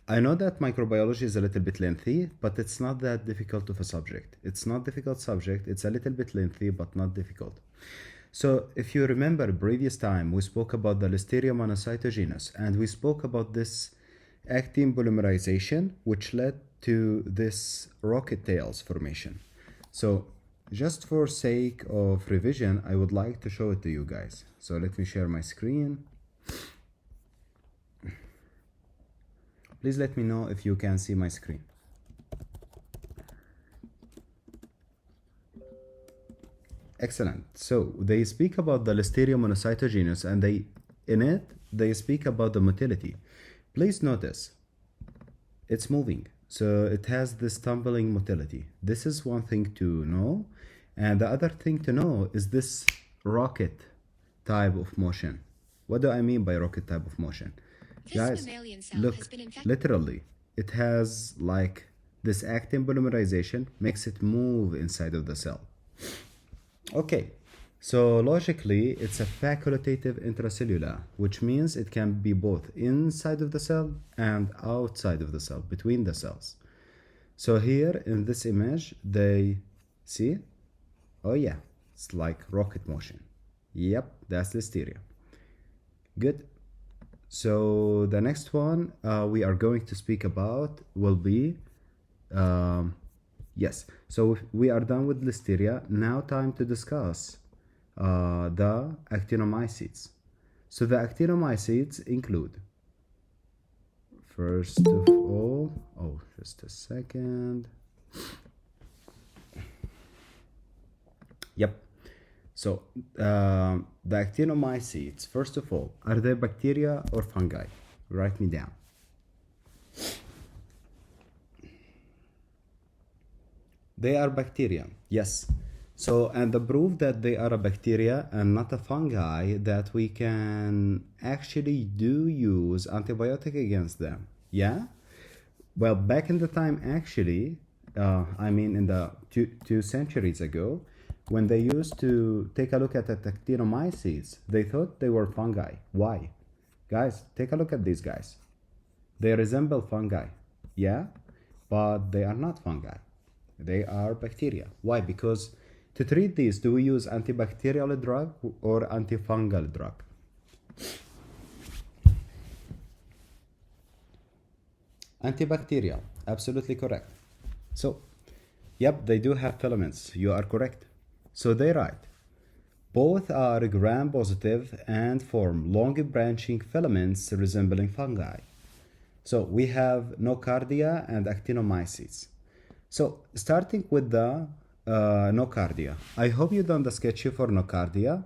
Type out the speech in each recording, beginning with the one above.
I know that microbiology is a little bit lengthy, but it's not that difficult of a subject. It's not difficult subject. It's a little bit lengthy, but not difficult. So if you remember previous time, we spoke about the Listeria monocytogenes, and we spoke about this actin polymerization, which led to this rocket tails formation. So just for sake of revision, I would like to show it to you guys. So let me share my screen. Please let me know if you can see my screen. Excellent. So they speak about the Listeria monocytogenes, and they speak about the motility. Please notice it's moving. So it has this tumbling motility. This is one thing to know. And the other thing to know is this rocket type of motion. What do I mean by rocket type of motion? Guys, look, literally, it has like this actin polymerization makes it move inside of the cell. Okay, so logically, it's a facultative intracellular, which means it can be both inside of the cell and outside of the cell, between the cells. So here in this image, they see, oh yeah, it's like rocket motion. Yep, that's Listeria. Good. So the next one we are going to speak about will be, yes, so we are done with Listeria. Now time to discuss the actinomycetes. So the actinomycetes include, first of all, oh, just a second. Yep. So the actinomycetes, first of all, are they bacteria or fungi? Write me down. They are bacteria, yes. So, and the proof that they are a bacteria and not a fungi, that we can actually do use antibiotic against them. Yeah? Well, back in the time, actually, I mean in the two centuries ago, when they used to take a look at the actinomycetes, they thought they were fungi. Why? Guys, take a look at these guys. They resemble fungi, yeah? But they are not fungi. They are bacteria. Why? Because to treat these, do we use antibacterial drug or antifungal drug? Antibacterial, absolutely correct. So, yep, they do have filaments. You are correct. So they write, both are gram-positive and form long branching filaments resembling fungi. So we have nocardia and actinomycetes. So starting with the nocardia, I hope you done the sketchy for nocardia.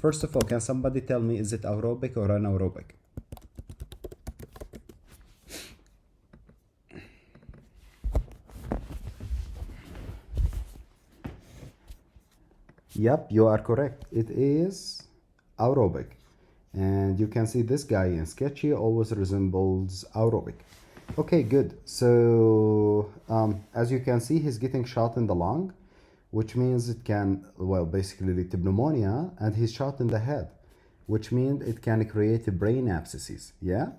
First of all, can somebody tell me, is it aerobic or anaerobic? Yep, you are correct. It is aerobic. And you can see this guy in sketchy always resembles aerobic. Okay, good. So as you can see, he's getting shot in the lung, which means it can, well, basically lead to pneumonia, and he's shot in the head, which means it can create brain abscesses. Yeah?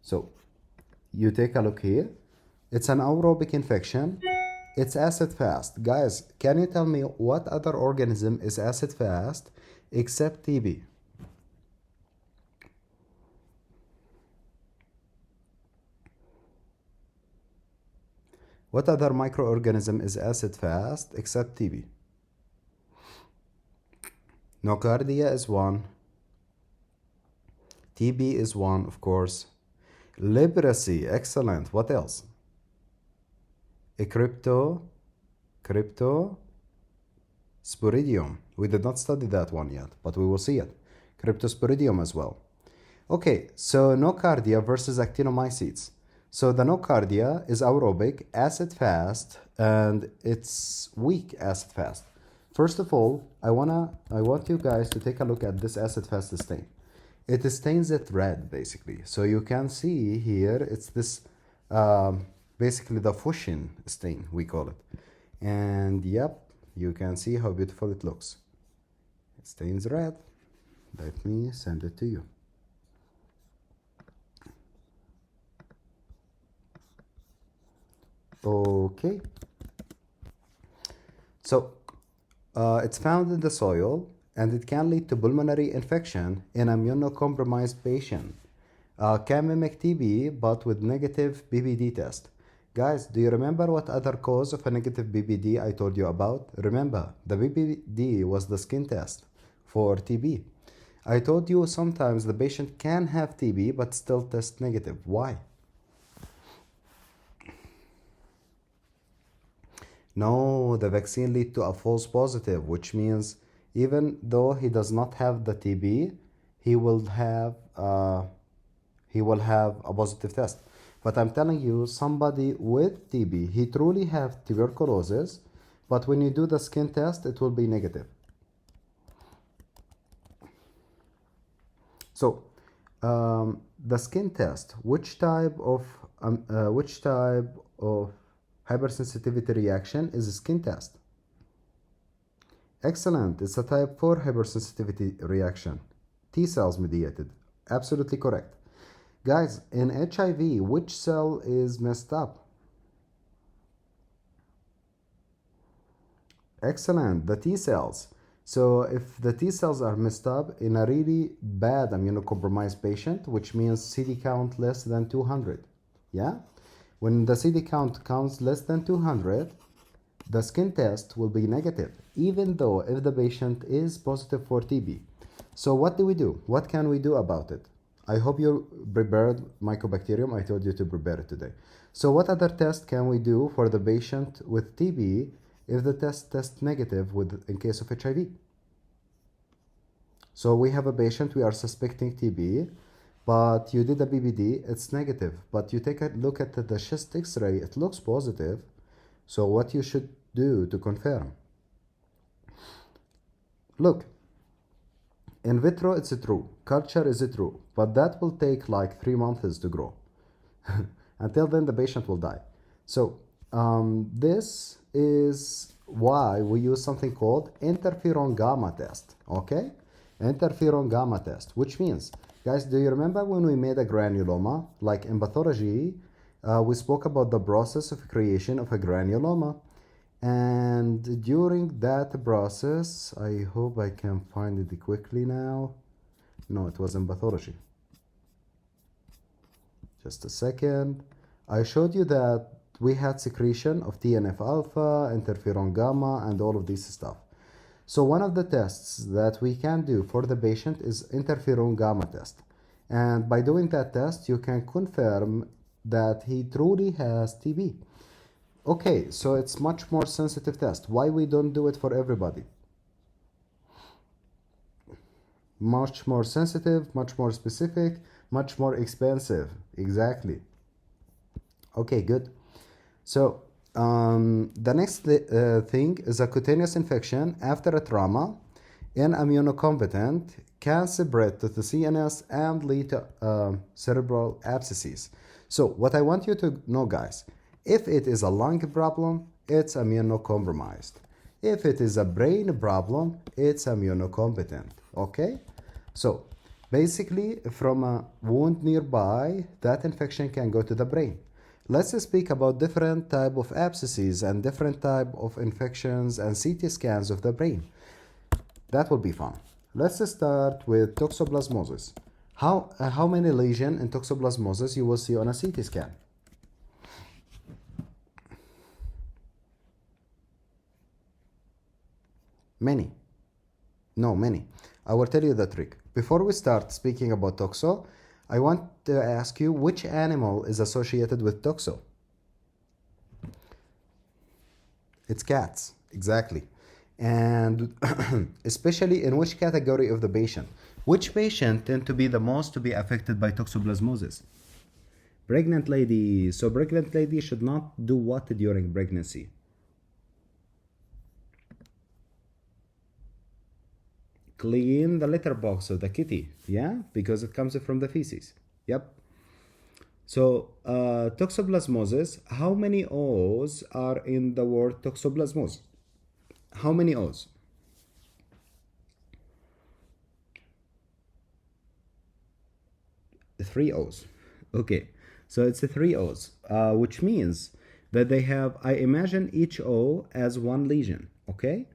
So you take a look here. It's an aerobic infection. It's acid fast. Guys, can you tell me what other organism is acid fast except TB? What other microorganism is acid fast except TB? Nocardia is one. TB is one, of course. Leprosy, excellent. What else? A Cryptosporidium. We did not study that one yet, but we will see it. Cryptosporidium as well. Okay, so nocardia versus actinomycetes. So the nocardia is aerobic, acid fast, and it's weak acid fast. First of all, I want you guys to take a look at this acid fast stain. It stains it red, basically. So you can see here, it's this, basically the Fuchsin stain, we call it. And yep, you can see how beautiful it looks. It stains red. Let me send it to you. Okay. So it's found in the soil and it can lead to pulmonary infection in immunocompromised patient. Can mimic TB but with negative BBD test. Guys, do you remember what other cause of a negative BBD I told you about? Remember, the BBD was the skin test for TB. I told you sometimes the patient can have TB but still test negative. Why? No, the vaccine lead to a false positive, which means even though he does not have the TB, he will have a positive test. But I'm telling you, somebody with TB, he truly have tuberculosis, but when you do the skin test, it will be negative. So, the skin test, which type of hypersensitivity reaction is a skin test? Excellent. It's a type 4 hypersensitivity reaction. T cells mediated. Absolutely correct. Guys, in HIV, which cell is messed up? Excellent. The T cells. So if the T cells are messed up in a really bad immunocompromised patient, which means CD count less than 200, yeah? When the CD count counts less than 200, the skin test will be negative, even though if the patient is positive for TB. So what do we do? What can we do about it? I hope you prepared Mycobacterium. I told you to prepare it today. So what other test can we do for the patient with TB if the test tests negative in case of HIV? So we have a patient, we are suspecting TB, but you did a BBD, it's negative. But you take a look at the chest X-ray, it looks positive. So what you should do to confirm? Look, in vitro it's true, culture is true, but that will take like 3 months to grow. Until then the patient will die. So this is why we use something called interferon gamma test, okay? Interferon gamma test, which means, guys, do you remember when we made a granuloma? Like in pathology, we spoke about the process of creation of a granuloma. And during that process, I hope I can find it quickly now. No, it was in pathology. Just a second. I showed you that we had secretion of TNF alpha, interferon gamma, and all of this stuff. So one of the tests that we can do for the patient is interferon gamma test. And by doing that test, you can confirm that he truly has TB. Okay, so it's much more sensitive test. Why we don't do it for everybody? Much more sensitive, much more specific, much more expensive. Exactly. Okay, good. So the next thing is a cutaneous infection after a trauma in immunocompetent can spread to the CNS and lead to cerebral abscesses. So what I want you to know, guys, if it is a lung problem, it's immunocompromised. If it is a brain problem, it's immunocompetent. Okay? So basically, from a wound nearby, that infection can go to the brain. Let's speak about different type of abscesses and different type of infections and CT scans of the brain. That will be fun. Let's start with toxoplasmosis. How many lesions in toxoplasmosis you will see on a CT scan? Many. No, many. I will tell you the trick. Before we start speaking about toxo, I want to ask you which animal is associated with toxo? It's cats, exactly. And especially in which category of the patient? Which patient tend to be the most to be affected by toxoplasmosis? Pregnant lady. So pregnant lady should not do what during pregnancy? Clean the litter box of the kitty, yeah, because it comes from the feces. Yep. So toxoplasmosis, how many O's are in the word toxoplasmosis? How many O's? 3 O's. Okay, so it's 3 O's, which means that they have, I imagine each O as one lesion, okay?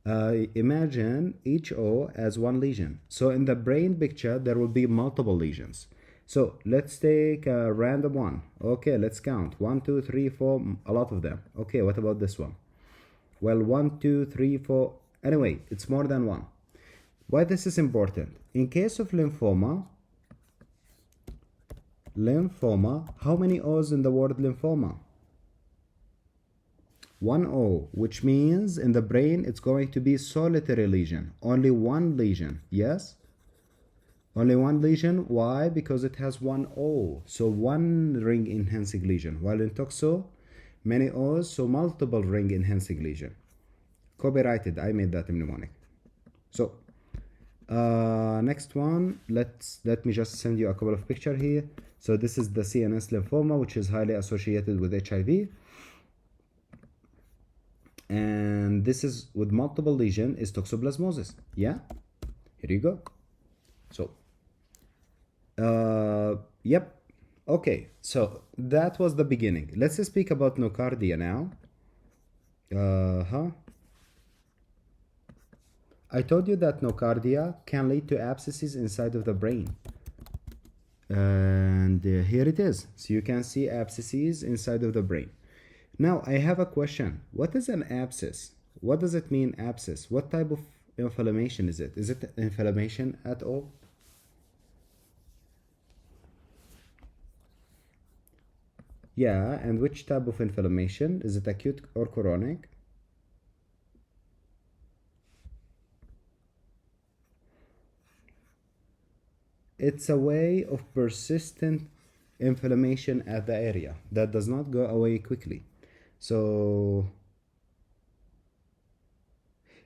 Imagine each O as one lesion. So in the brain picture, there will be multiple lesions. So let's take a random one. Okay, let's count. 1, 2, 3, 4, a lot of them. Okay, what about this one? Well, 1, 2, 3, 4. Anyway, it's more than one. Why this is important? In case of lymphoma, how many O's in the word lymphoma? One O, which means in the brain it's going to be solitary lesion. Only one lesion, yes? Only one lesion. Why? Because it has one O. So one ring enhancing lesion. While in toxo, many O's, so multiple ring enhancing lesion. Copyrighted, I made that mnemonic. So next one, let me just send you a couple of pictures here. So this is the CNS lymphoma, which is highly associated with HIV. And this is with multiple lesion is toxoplasmosis. Yeah, here you go. So yep, okay, so that was the beginning. Let's speak about nocardia now. I told you that nocardia can lead to abscesses inside of the brain, and here it is. So you can see abscesses inside of the brain. Now I have a question. What is an abscess? What does it mean, abscess? What type of inflammation is it? Is it inflammation at all? Yeah, and which type of inflammation? Is it acute or chronic? It's a way of persistent inflammation at the area that does not go away quickly. So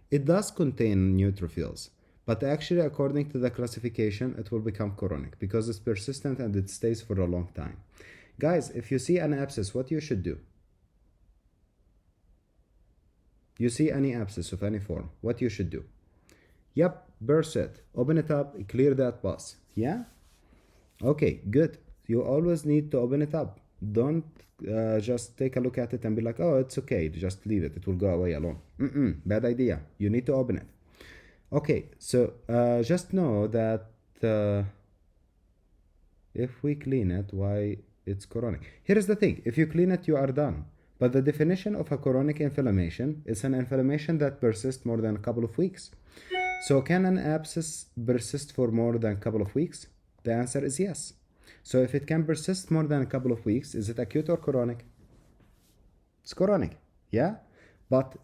it does contain neutrophils, but actually according to the classification, it will become chronic because it's persistent and it stays for a long time. Guys, if you see an abscess, what you should do? You see any abscess of any form, what you should do? Yep, burst it, open it up, clear that pus. Yeah? Okay, good. You always need to open it up. Don't just take a look at it and be like, oh, it's okay, just leave it, it will go away alone. Bad idea. You need to open it. Okay, so just know that if we clean it, why it's chronic. Here's the thing, if you clean it, you are done. But the definition of a chronic inflammation is an inflammation that persists more than a couple of weeks. So can an abscess persist for more than a couple of weeks? The answer is yes. So if it can persist more than a couple of weeks, is it acute or chronic? It's chronic, yeah? But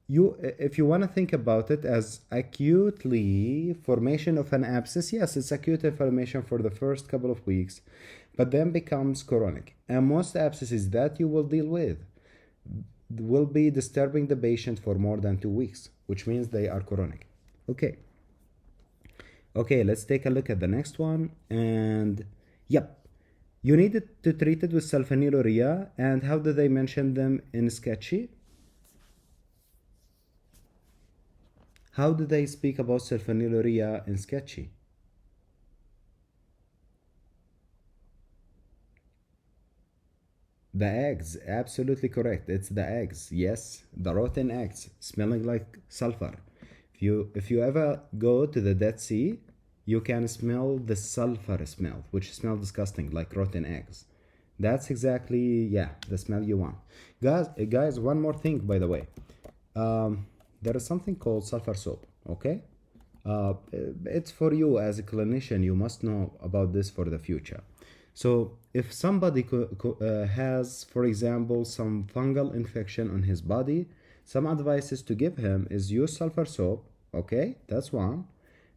if you want to think about it as acutely formation of an abscess, yes, it's acute inflammation for the first couple of weeks, but then becomes chronic. And most abscesses that you will deal with will be disturbing the patient for more than 2 weeks, which means they are chronic. Okay, let's take a look at the next one. And yep, you needed to treat it with sulfonylurea. And how do they mention them in Sketchy? How do they speak about sulfonylurea in Sketchy? The eggs, absolutely correct. It's the eggs, yes, the rotten eggs, smelling like sulfur. If you ever go to the Dead Sea, you can smell the sulfur smell, which smells disgusting, like rotten eggs. That's exactly, yeah, the smell you want. Guys, one more thing, by the way. There is something called sulfur soap, okay? It's for you as a clinician, you must know about this for the future. So if somebody has, for example, some fungal infection on his body, some advices to give him is use sulfur soap, okay? That's one,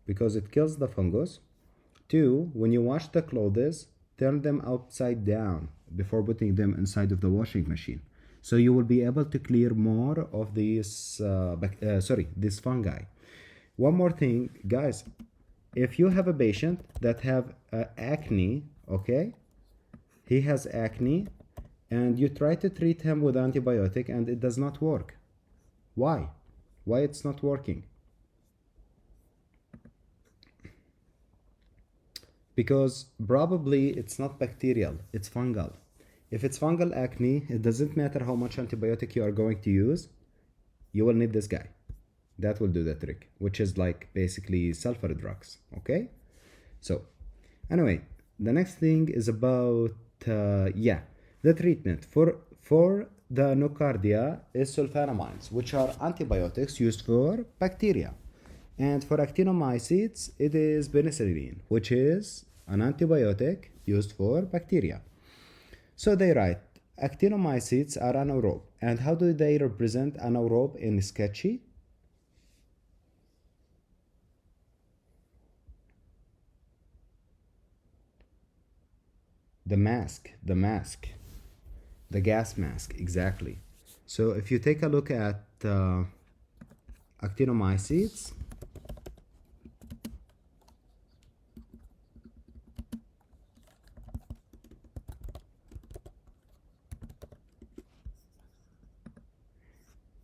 because it kills the fungus. 2, when you wash the clothes, turn them upside down before putting them inside of the washing machine. So you will be able to clear more of these, this fungi. One more thing, guys, if you have a patient that have acne, okay, he has acne, and you try to treat him with antibiotic and it does not work. Why? Why it's not working? Because probably it's not bacterial, it's fungal. If it's fungal acne, it doesn't matter how much antibiotic you are going to use, you will need this guy. That will do the trick, which is like basically sulfur drugs, okay? So, anyway, the next thing is about, the treatment. For the nocardia is sulfonamides, which are antibiotics used for bacteria. And for actinomycetes, it is penicillin, which is an antibiotic used for bacteria. So they write, actinomycetes are anaerobe. And how do they represent anaerobe in sketchy? The mask, the gas mask, exactly. So if you take a look at actinomycetes,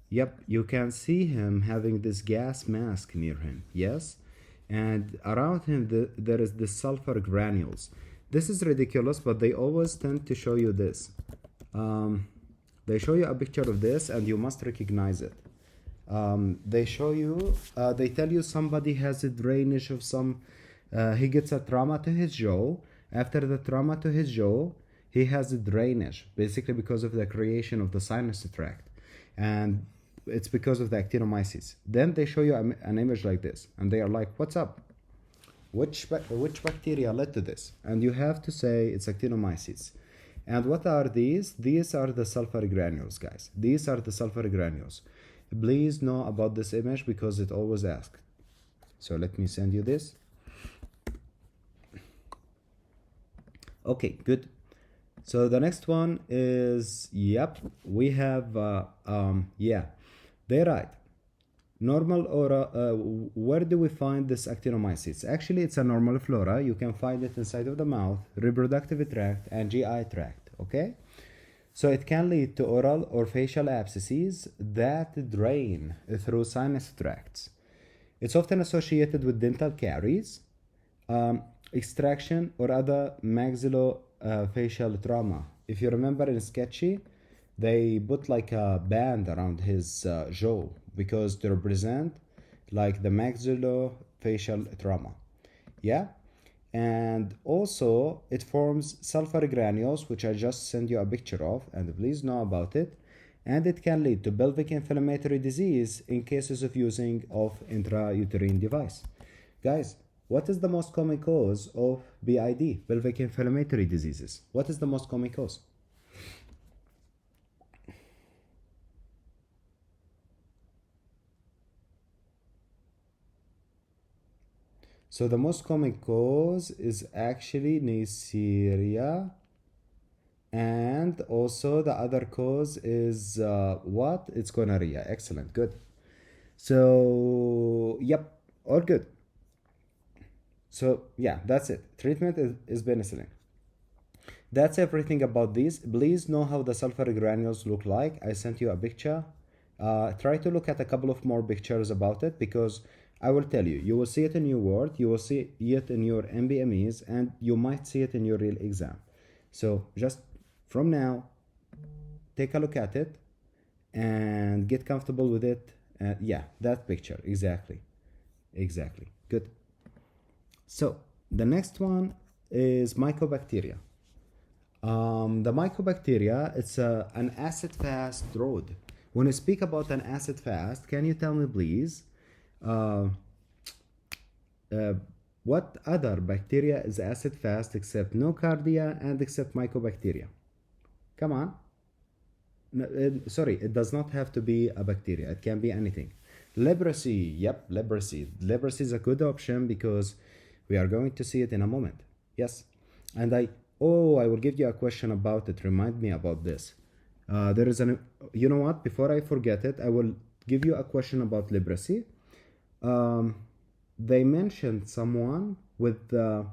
yep, you can see him having this gas mask near him, yes? And around him, there is the sulfur granules. This is ridiculous, but they always tend to show you this. They show you a picture of this, and you must recognize it. They tell you somebody has a drainage of some, he gets a trauma to his jaw. After the trauma to his jaw, he has a drainage, basically because of the creation of the sinus tract. And it's because of the actinomyces. Then they show you an image like this, and they are like, what's up? Which bacteria led to this? And you have to say it's actinomyces. And what are these? These are the sulfur granules, guys. These are the sulfur granules. Please know about this image because it always asks. So let me send you this. Okay, good. So the next one is, yep, we have, they write, normal aura, where do we find this actinomyces? Actually, it's a normal flora. You can find it inside of the mouth, reproductive tract, and GI tract, okay? So it can lead to oral or facial abscesses that drain through sinus tracts. It's often associated with dental caries, extraction, or other maxillofacial trauma. If you remember in Sketchy, they put like a band around his jaw because to represent like the maxillofacial trauma. Yeah? And also it forms sulfur granules, which I just sent you a picture of, and please know about it. And it can lead to pelvic inflammatory disease in cases of using of intrauterine device. Guys, what is the most common cause of PID, pelvic inflammatory diseases? What is the most common cause? So the most common cause is actually Neisseria, and also the other cause is what? It's gonorrhea. Excellent, good. So yep, all good. So yeah, that's it. Treatment is penicillin. That's everything about these. Please know how the sulfur granules look like. I sent you a picture. Try to look at a couple of more pictures about it because I will tell you, you will see it in your word, you will see it in your MBMEs, and you might see it in your real exam. So just from now, take a look at it and get comfortable with it. Yeah, that picture, exactly. Good. So the next one is mycobacteria. The mycobacteria, it's an acid-fast road. When you speak about an acid-fast, can you tell me please, what other bacteria is acid-fast except nocardia and except mycobacteria? Come on. No, sorry, it does not have to be a bacteria. It can be anything. Leprosy, yep, leprosy. Leprosy is a good option because we are going to see it in a moment. Yes. And I will give you a question about it. Remind me about this. There is you know what? Before I forget it, I will give you a question about leprosy. They mentioned someone with the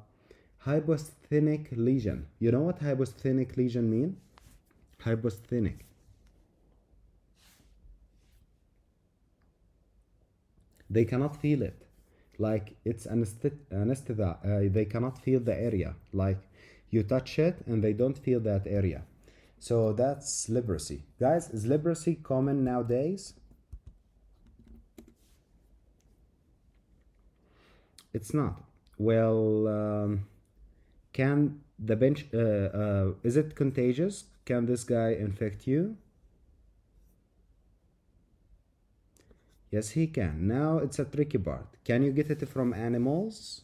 hyposthenic lesion. You know what hyposthenic lesion mean? Hyposthenic. They cannot feel it. Like it's anesthesia. They cannot feel the area. Like you touch it and they don't feel that area. So that's leprosy. Guys, is leprosy common nowadays? It's not. Well, can the bench, is it contagious? Can this guy infect you? Yes, he can. Now it's a tricky part. Can you get it from animals?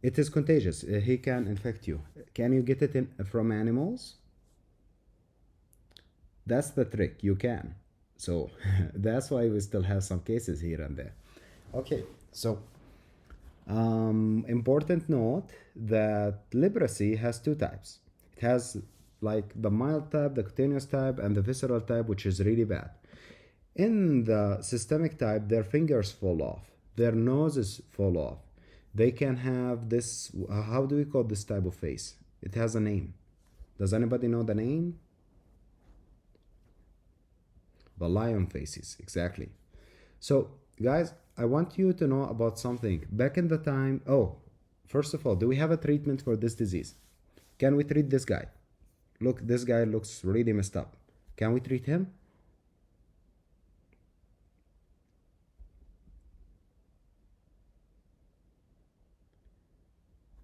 It is contagious. He can infect you. Can you get it from animals? That's the trick. You can. So that's why we still have some cases here and there. Okay, so important note that leprosy has two types. It has like the mild type, the cutaneous type, and the visceral type, which is really bad. In the systemic type, their fingers fall off, their noses fall off. They can have this, how do we call this type of face? It has a name. Does anybody know the name? The lion faces, exactly. So, guys, I want you to know about something. Back in the time, oh, first of all, do we have a treatment for this disease? Can we treat this guy? Look, this guy looks really messed up. Can we treat him?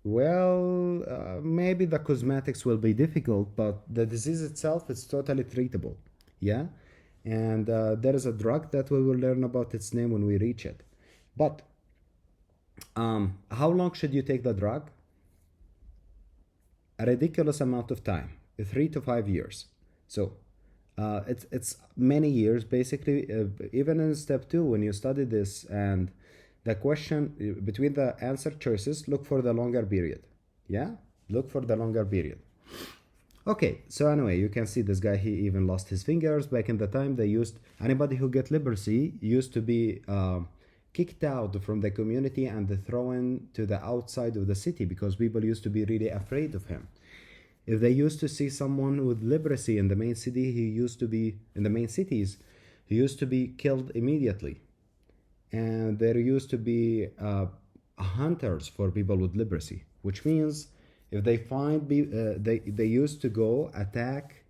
Well, maybe the cosmetics will be difficult, but the disease itself is totally treatable. Yeah? And there is a drug that we will learn about its name when we reach it. But how long should you take the drug? A ridiculous amount of time, 3 to 5 years. So it's many years basically. Even in step 2, when you study this and the question between the answer choices, look for the longer period. Yeah, look for the longer period. Okay, so anyway, you can see this guy, he even lost his fingers. Back in the time, they used, anybody who get leprosy used to be kicked out from the community and thrown to the outside of the city because people used to be really afraid of him. If they used to see someone with leprosy in the main city, he used to be, in the main cities, he used to be killed immediately. And there used to be hunters for people with leprosy, which means if they find, they used to go attack,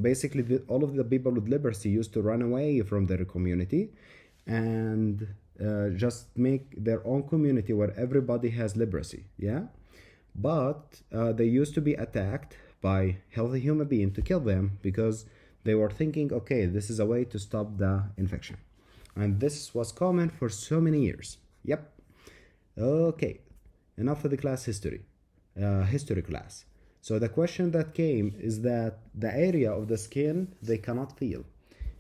basically all of the people with leprosy used to run away from their community and just make their own community where everybody has leprosy, yeah? But they used to be attacked by healthy human beings to kill them because they were thinking, okay, this is a way to stop the infection. And this was common for so many years. Yep. Okay, enough of the class history, history class. So the question that came is that the area of the skin they cannot feel.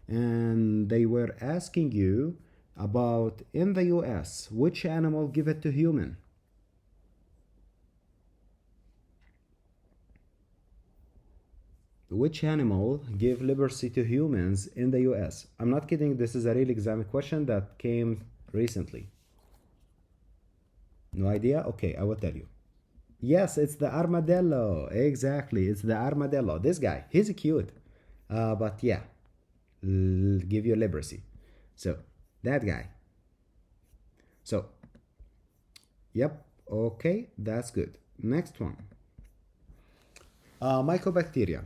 And they were asking you about, in the US, which animal give it to human? Which animal gave leprosy to humans in the US? I'm not kidding, this is a real exam question that came recently. No idea? Okay, I will tell you. Yes, it's the armadillo. Exactly, it's the armadillo. This guy, he's cute. But yeah, give you leprosy. So, that guy. So, yep, okay, that's good. Next one. Mycobacteria.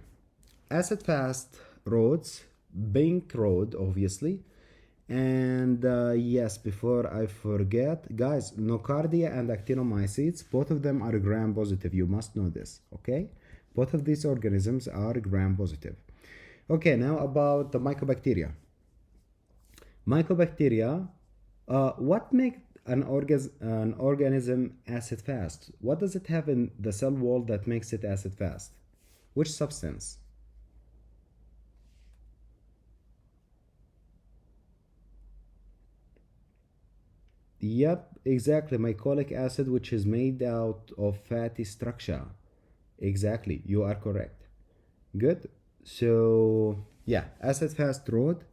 Acid-fast roads, Bink Road, obviously. And yes, before I forget, guys, nocardia and actinomycetes, both of them are gram-positive. You must know this, okay? Both of these organisms are gram-positive. Okay, now about the mycobacteria. Mycobacteria, what makes an organism acid-fast? What does it have in the cell wall that makes it acid-fast? Which substance? Yep, exactly. Mycolic acid, which is made out of fatty structure. Exactly, you are correct. Good. So, yeah, acid fast road,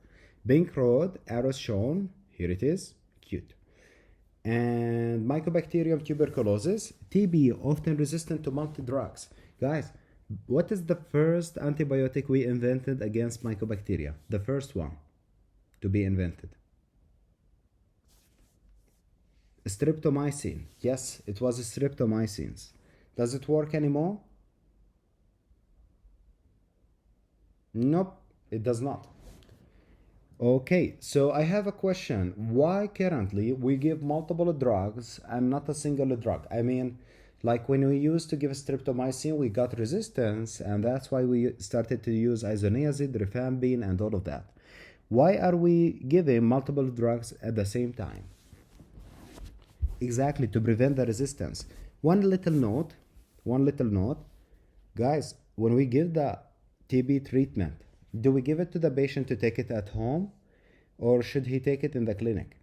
Bink Road, arrows shown. Here it is. Cute. And Mycobacterium tuberculosis, TB, often resistant to multi drugs. Guys, what is the first antibiotic we invented against mycobacteria? The first one to be invented. Streptomycin. Yes, it was streptomycins. Does it work anymore? Nope, it does not. Okay, so I have a question. Why currently we give multiple drugs and not a single drug? I mean, like when we used to give streptomycin, we got resistance, and that's why we started to use isoniazid, rifampin, and all of that. Why are we giving multiple drugs at the same time? Exactly, to prevent the resistance. One little note, guys, when we give the TB treatment, do we give it to the patient to take it at home, or should he take it in the clinic?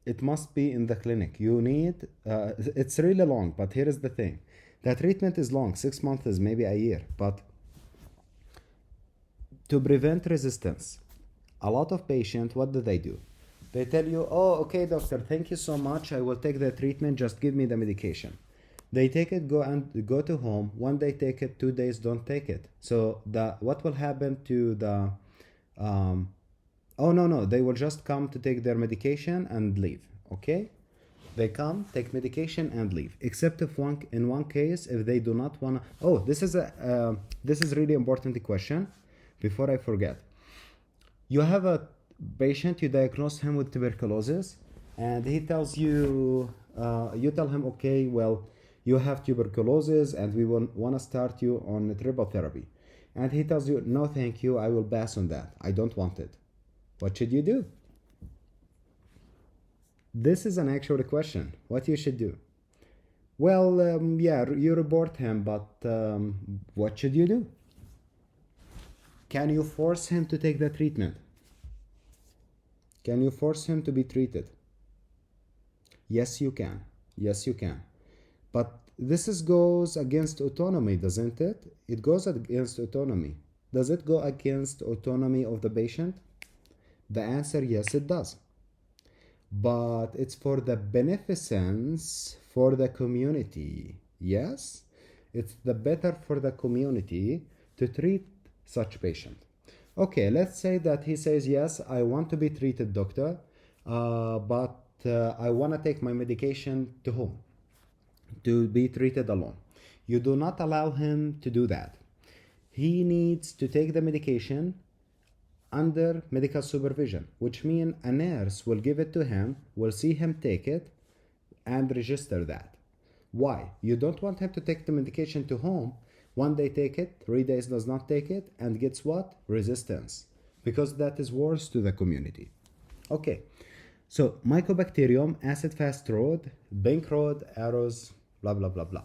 It must be in the clinic. You need, it's really long, but here is the thing. The treatment is long, 6 months is maybe a year, but to prevent resistance, a lot of patients, what do? They tell you, oh, okay, doctor, thank you so much. I will take the treatment. Just give me the medication. They take it, go to home. One day take it, 2 days don't take it. So what will happen to the oh no, they will just come to take their medication and leave. Okay, they come, take medication and leave. Except if in one case, if they do not wanna. Oh, this is really important question. Before I forget, you have a patient, you diagnose him with tuberculosis, and he tells you, you tell him, okay, well, you have tuberculosis and we want to start you on triple therapy. And he tells you, no, thank you, I will pass on that. I don't want it. What should you do? This is an actual question. What you should do? Well, yeah, you report him, but what should you do? Can you force him to take the treatment? Can you force him to be treated? Yes, you can. Yes, you can. But this goes against autonomy, doesn't it? It goes against autonomy. Does it go against autonomy of the patient? The answer, yes, it does. But it's for the beneficence for the community. Yes, it's the better for the community to treat such patient. Okay, let's say that he says, yes, I want to be treated, doctor, but I want to take my medication to home to be treated alone. You do not allow him to do that. He needs to take the medication under medical supervision, which means a nurse will give it to him, will see him take it, and register that. Why? You don't want him to take the medication to home. One day take it, 3 days does not take it, and gets what? Resistance. Because that is worse to the community. Okay, so Mycobacterium, acid-fast rod, pink rod, arrows, blah, blah, blah, blah.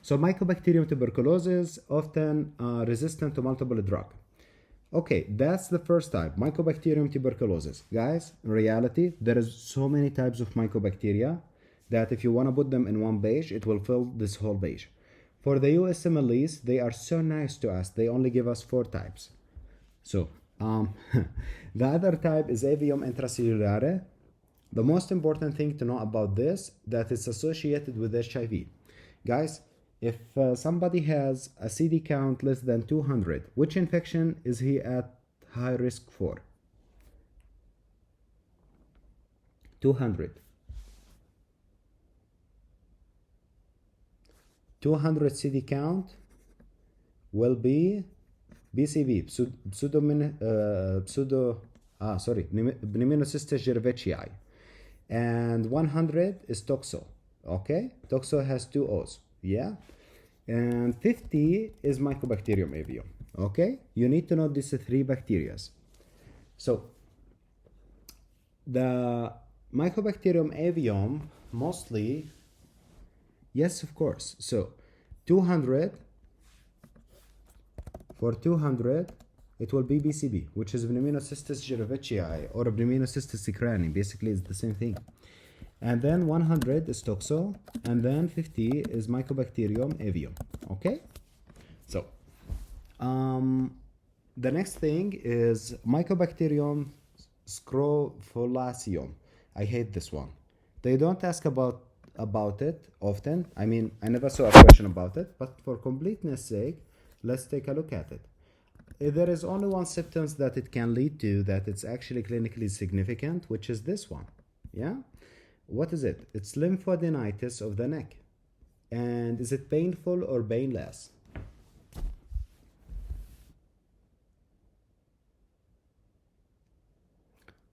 So Mycobacterium tuberculosis, often resistant to multiple drugs. Okay, that's the first type, Mycobacterium tuberculosis. Guys, in reality, there is so many types of mycobacteria that if you want to put them in one page, it will fill this whole page. For the USMLEs, they are so nice to us. They only give us 4 types. So, the other type is Avium intracellulare. The most important thing to know about this, that it's associated with HIV. Guys, if somebody has a CD count less than 200, which infection is he at high risk for? 200. 200 CD count will be BCV, Pneumocystis jirovecii, and 100 is Toxo. Okay, Toxo has 2 O's. Yeah, and 50 is Mycobacterium avium. Okay, you need to know these 3 bacteria. So the Mycobacterium avium mostly, yes, of course. So 200, for 200 it will be BCB, which is Pneumocystis jirovecii or Pneumocystis secrani. Basically it's the same thing. And then 100 is Toxo, and then 50 is Mycobacterium avium. Okay, so the next thing is Mycobacterium scrofulaceum. I hate this one. They don't ask about it often. I mean, I never saw a question about it, but for completeness sake, let's take a look at it. there is only one symptoms that it can lead to that it's actually clinically significant, which is this one. Yeah? What is it? It's lymphadenitis of the neck. And is it painful or painless?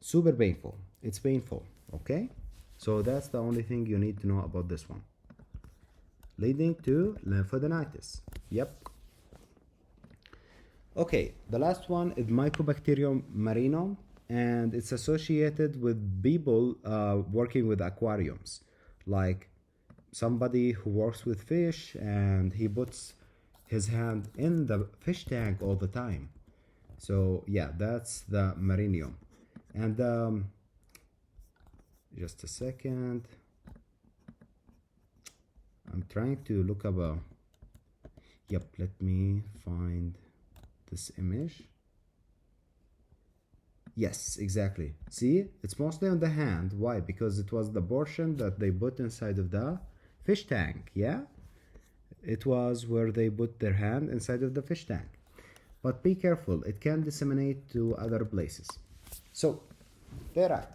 Super painful. It's painful. Okay? So that's the only thing you need to know about this one. Leading to lymphadenitis. Yep. Okay, the last one is Mycobacterium marinum, and it's associated with people working with aquariums, like somebody who works with fish and he puts his hand in the fish tank all the time. So yeah, that's the marinum. And just a second, I'm trying to look up a, yep, let me find this image. Yes, exactly. See, it's mostly on the hand. Why? Because it was the portion that they put inside of the fish tank. Yeah, it was where they put their hand inside of the fish tank. But be careful, it can disseminate to other places. So there are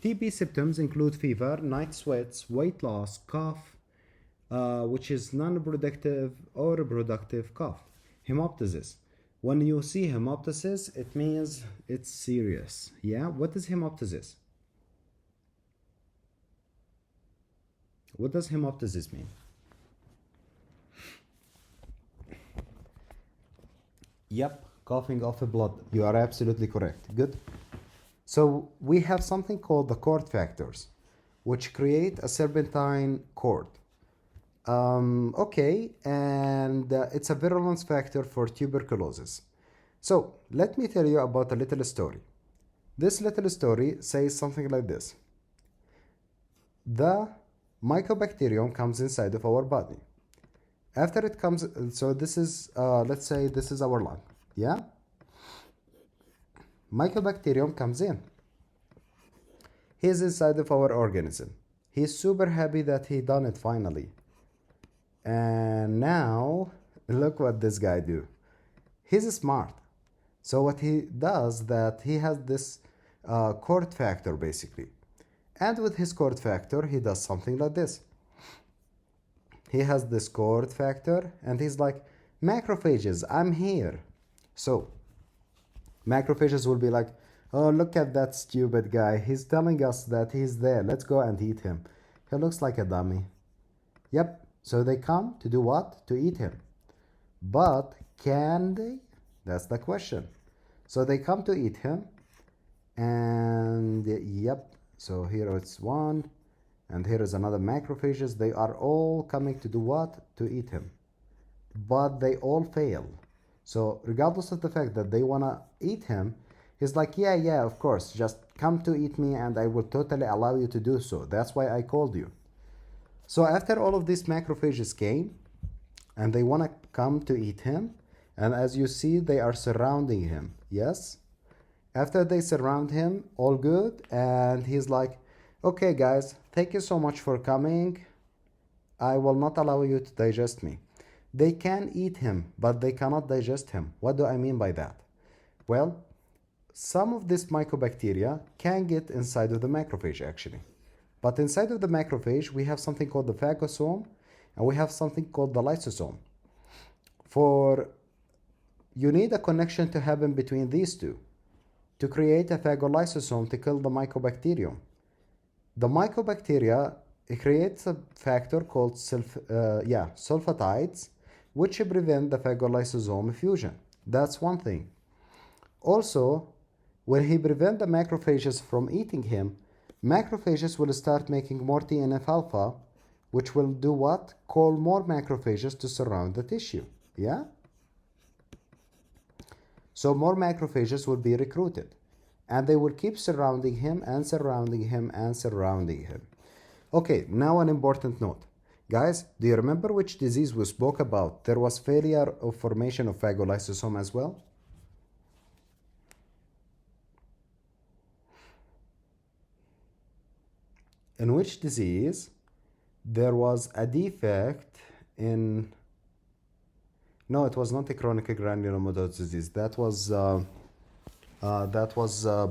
TB symptoms include fever, night sweats, weight loss, cough, which is non-productive or productive cough, hemoptysis. When you see hemoptysis, it means it's serious. Yeah, what is hemoptysis? What does hemoptysis mean? Yep, coughing off blood. You are absolutely correct. Good. So we have something called the cord factors, which create a serpentine cord. Okay, and it's a virulence factor for tuberculosis. So let me tell you about a little story. This little story says something like this. The mycobacterium comes inside of our body. After it comes, so this is, let's say this is our lung, yeah? Mycobacterium comes in. He's inside of our organism. He's super happy that he done it finally. And now, look what this guy do. He's smart. So what he does that he has this cord factor basically. And with his cord factor, he does something like this. He has this cord factor and he's like, macrophages, I'm here. So macrophages will be like, oh, look at that stupid guy. He's telling us that he's there. Let's go and eat him. He looks like a dummy. Yep. So they come to do what? To eat him. But can they? That's the question. So they come to eat him. And yep. So here it's one. And here is another macrophages. They are all coming to do what? To eat him. But they all fail. So regardless of the fact that they want to eat him, he's like, yeah, of course. Just come to eat me and I will totally allow you to do so. That's why I called you. So after all of these macrophages came and they want to come to eat him, and as you see, they are surrounding him. Yes? After they surround him, all good, and he's like, okay guys, thank you so much for coming. I will not allow you to digest me. They can eat him, but they cannot digest him. What do I mean by that? Well, some of this mycobacteria can get inside of the macrophage actually. But inside of the macrophage, we have something called the phagosome, and we have something called the lysosome. You need a connection to happen between these two to create a phagolysosome to kill the mycobacterium. The mycobacteria, it creates a factor called sulfatides, which prevent the phagolysosome fusion. That's one thing. Also, when he prevents the macrophages from eating him, macrophages will start making more TNF-alpha, which will do what? Call more macrophages to surround the tissue. Yeah? So more macrophages will be recruited. And they will keep surrounding him and surrounding him and surrounding him. Okay, now an important note. Guys, do you remember which disease we spoke about? There was failure of formation of phagolysosome as well? In which disease there was a defect in No, it was not a chronic granulomatous disease. That was a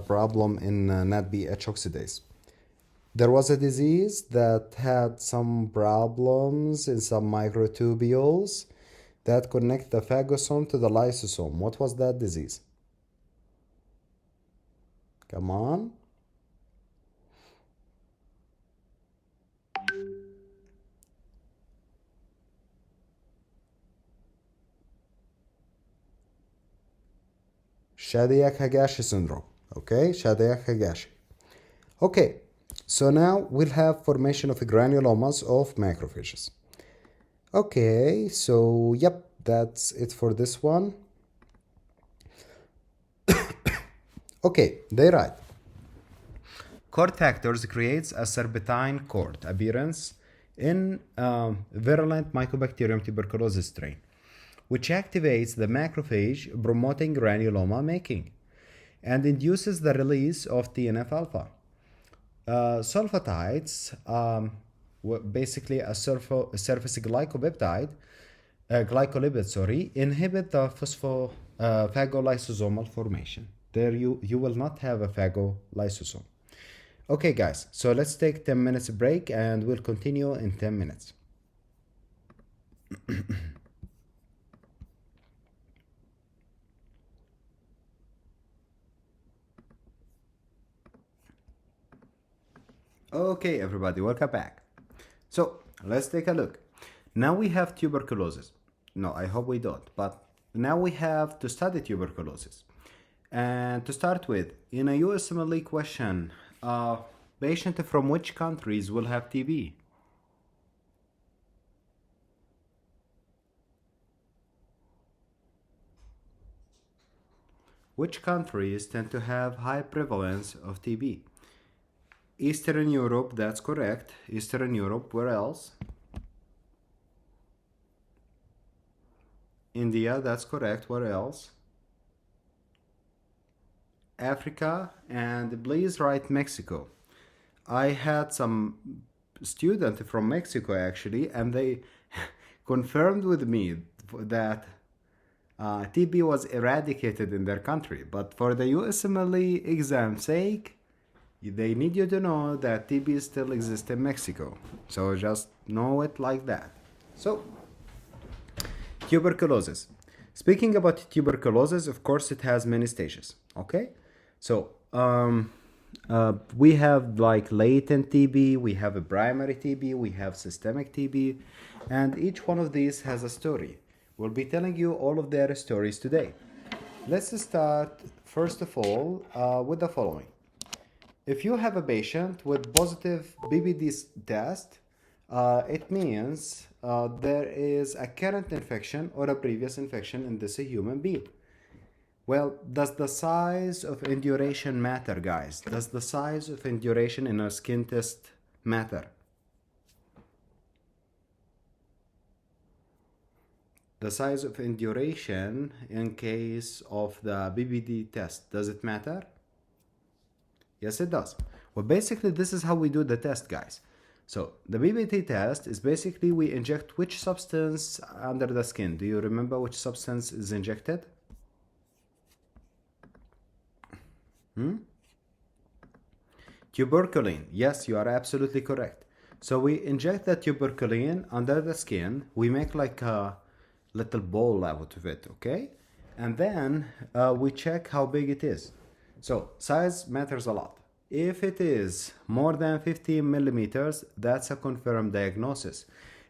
problem in NADPH oxidase. There was a disease that had some problems in some microtubules that connect the phagosome to the lysosome. What was that disease? Come on. Shadiak-Higashi syndrome. Okay, Shadiak-Higashi. Okay, so now we'll have formation of granulomas of macrophages. Okay, so yep, that's it for this one. Okay, they write. Cord factors creates a serpentine cord appearance in virulent Mycobacterium tuberculosis strain, which activates the macrophage promoting granuloma making and induces the release of TNF-alpha. Sulfatides, basically a surface glycolipid, inhibit the phagolysosomal formation. There you will not have a phagolysosome. Okay, guys, so let's take 10 minutes break and we'll continue in 10 minutes. Okay, everybody, welcome back. So let's take a look. Now we have tuberculosis. No, I hope we don't, but now we have to study tuberculosis. And to start with, in a USMLE question, patient from which countries will have TB? Which countries tend to have high prevalence of TB? Eastern Europe, that's correct. Eastern Europe, where else? India, that's correct. Where else? Africa, and please write Mexico. I had some student from Mexico actually, and they confirmed with me that TB was eradicated in their country. But for the USMLE exam sake, they need you to know that TB still exists in Mexico. So just know it like that. So, tuberculosis. Speaking about tuberculosis, of course, it has many stages. Okay? So, we have like latent TB, we have a primary TB, we have systemic TB, and each one of these has a story. We'll be telling you all of their stories today. Let's start, first of all, with the following. If you have a patient with positive BBD test, it means there is a current infection or a previous infection in this human being. Well, does the size of induration matter, guys? Does the size of induration in a skin test matter? The size of induration in case of the BBD test, does it matter? Yes, it does. Well, basically, this is how we do the test, guys. So, the BBD test is basically we inject which substance under the skin. Do you remember which substance is injected? Tuberculin. Yes, you are absolutely correct. So we inject the tuberculin under the skin. We make like a little ball out of it, okay? And then we check how big it is. So size matters a lot. If it is more than 15 millimeters, that's a confirmed diagnosis.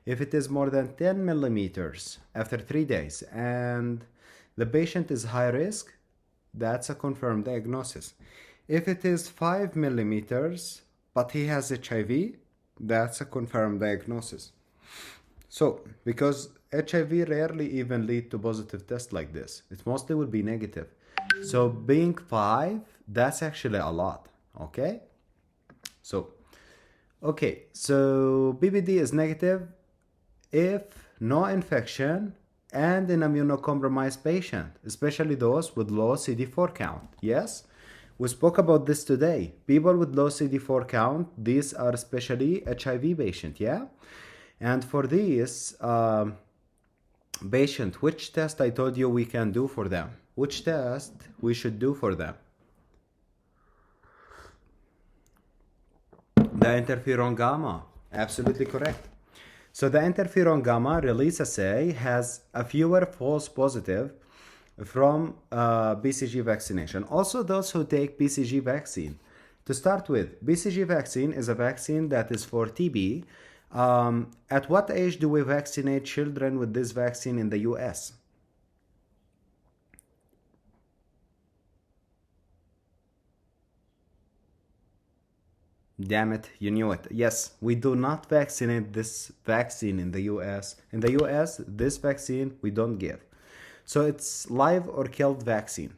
If it is more than 10 millimeters after 3 days and the patient is high risk, that's a confirmed diagnosis. If it is 5 millimeters, but he has HIV, that's a confirmed diagnosis. So, because HIV rarely even lead to positive tests like this, it mostly will be negative. So, being 5, that's actually a lot, okay? So BBD is negative if no infection and an immunocompromised patient, especially those with low CD4 count. Yes, we spoke about this today. People with low CD4 count, these are especially HIV patients, yeah? And for these, Patient, which test I told you we can do for them? Which test we should do for them? The interferon gamma. Absolutely correct. So the interferon gamma release assay has a fewer false positive from BCG vaccination. Also, those who take BCG vaccine. To start with, BCG vaccine is a vaccine that is for TB. At what age do we vaccinate children with this vaccine in the US? Damn it, you knew it. Yes, we do not vaccinate this vaccine in the US. In the US, this vaccine we don't give. So it's live or killed vaccine.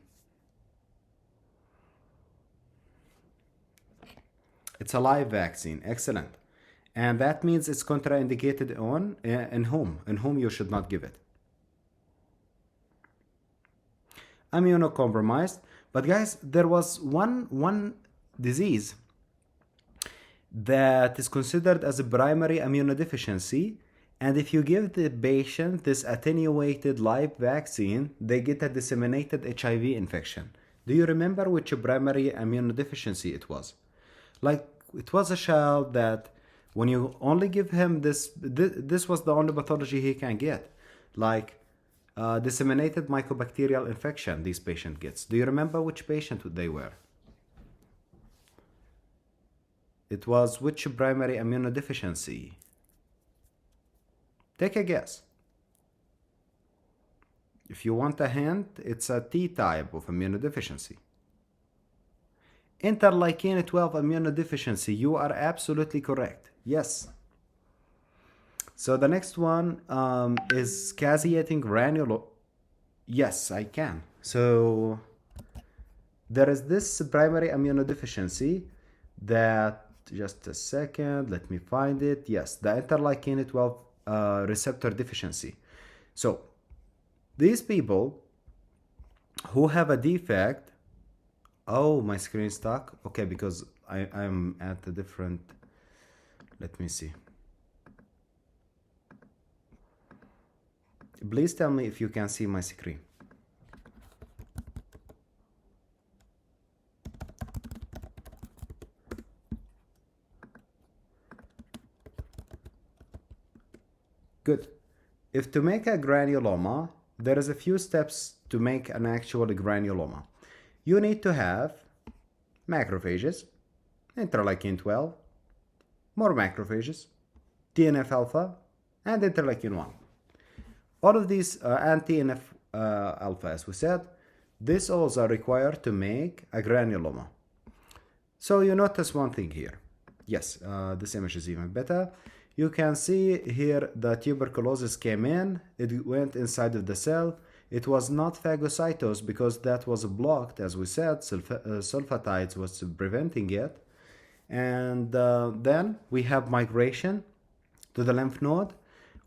It's a live vaccine. Excellent. And that means it's contraindicated on in whom you should not give it. Immunocompromised. But guys, there was one disease that is considered as a primary immunodeficiency, and if you give the patient this attenuated live vaccine, they get a disseminated HIV infection. Do you remember which primary immunodeficiency it was? Like, it was a child that when you only give him this was the only pathology he can get, like disseminated mycobacterial infection this patient gets. Do you remember which patient they were? It was which primary immunodeficiency? Take a guess. If you want a hint, it's a T type of immunodeficiency. Interleukin 12 immunodeficiency. You are absolutely correct. Yes. So the next one is caseating granule. Yes, I can. So there is this primary immunodeficiency that, just a second, let me find it. Yes, the interleukin 12 receptor deficiency. So these people who have a defect. Oh, my screen stuck. Okay, because I'm at a different. Let me see. Please tell me if you can see my screen. Good. If to make a granuloma, there is a few steps to make an actual granuloma. You need to have macrophages, interleukin 12, more macrophages, TNF alpha, and interleukin 1. All of these and TNF alpha, as we said, these all are required to make a granuloma. So you notice one thing here. Yes, this image is even better. You can see here the tuberculosis came in, it went inside of the cell. It was not phagocytosed because that was blocked, as we said, sulfatides was preventing it. And then we have migration to the lymph node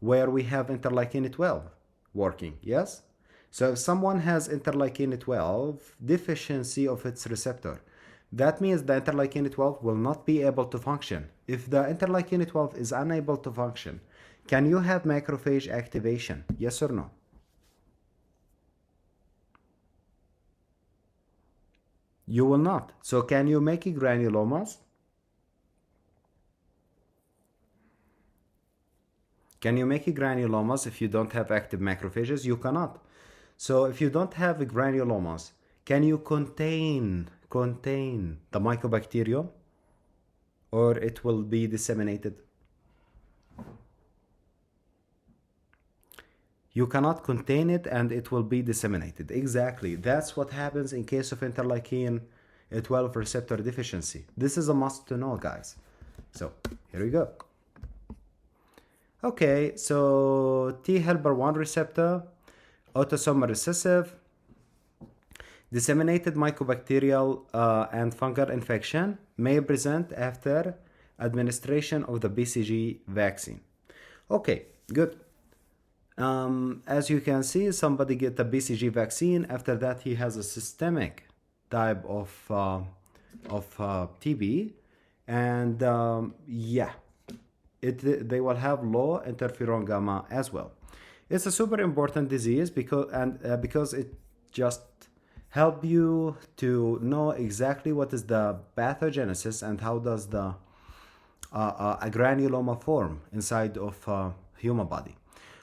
where we have interleukin 12 working, yes? So if someone has interleukin 12 deficiency of its receptor, that means the interleukin 12 will not be able to function. If the interleukin 12 is unable to function, can you have macrophage activation? Yes or no? You will not. So can you make granulomas? Can you make granulomas if you don't have active macrophages? You cannot. So if you don't have granulomas, can you contain the mycobacterium, or it will be disseminated? You cannot contain it and it will be disseminated. Exactly. That's what happens in case of interleukin 12 receptor deficiency. This is a must to know, guys. So here we go. Okay, so T helper 1 receptor, autosomal recessive, disseminated mycobacterial and fungal infection may present after administration of the BCG vaccine. Okay, good. As you can see, somebody get the BCG vaccine. After that, he has a systemic type of TB, and yeah, they will have low interferon gamma as well. It's a super important disease because it just help you to know exactly what is the pathogenesis and how does the a granuloma form inside of human body.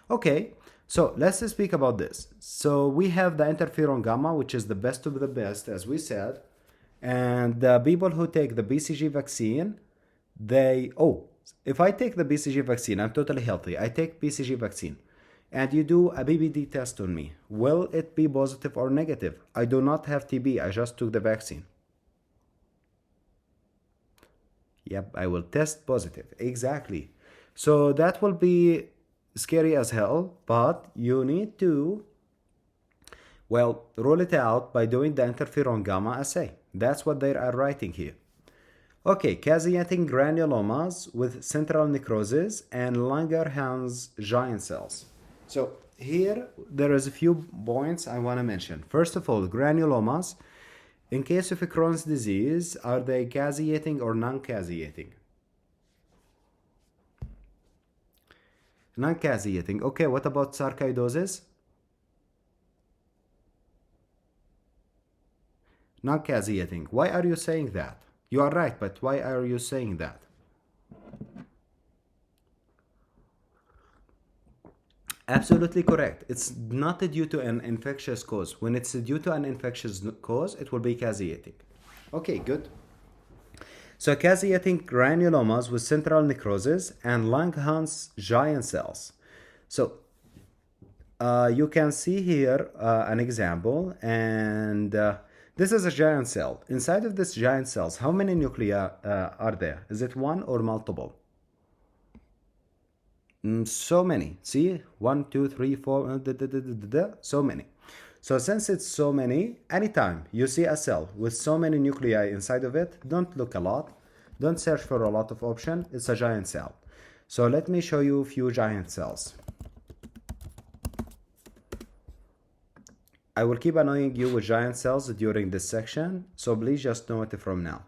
Okay, so let's speak about this. So we have the interferon gamma, which is the best of the best, as we said, and the people who take the BCG vaccine, if I take the BCG vaccine, I'm totally healthy. I take BCG vaccine, and you do a BBD test on me. Will it be positive or negative? I do not have TB. I just took the vaccine. Yep, I will test positive. Exactly. So that will be scary as hell, but you need to, well, rule it out by doing the interferon gamma assay. That's what they are writing here. Okay, caseating granulomas with central necrosis and Langerhans giant cells. So here there is a few points I want to mention. First of all, granulomas, in case of Crohn's disease, are they caseating or non-caseating? Non-caseating. Okay, what about sarcoidosis? Non-caseating. Why are you saying that? You are right, but why are you saying that? Absolutely correct. It's not due to an infectious cause. When it's due to an infectious cause, it will be caseating. Okay, good. So caseating granulomas with central necrosis and Langerhans giant cells. So you can see here an example, and this is a giant cell. Inside of this giant cells, how many nuclei are there? Is it one or multiple? So many. See, 1, 2, 3, 4, so many. So since it's so many, anytime you see a cell with so many nuclei inside of it, don't look a lot, don't search for a lot of options. It's a giant cell. So let me show you a few giant cells. I will keep annoying you with giant cells during this section, so please just know it from now.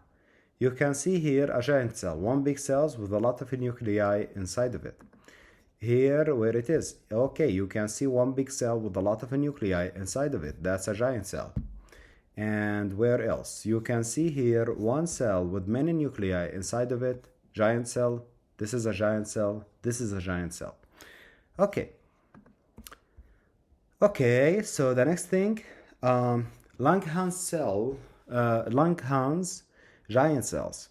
You can see here a giant cell, one big cell with a lot of nuclei inside of it. Here where it is, okay, you can see one big cell with a lot of nuclei inside of it. That's a giant cell. And where else? You can see here one cell with many nuclei inside of it. Giant cell. This is a giant cell. This is a giant cell. Okay. Okay, so the next thing, Langerhans giant cells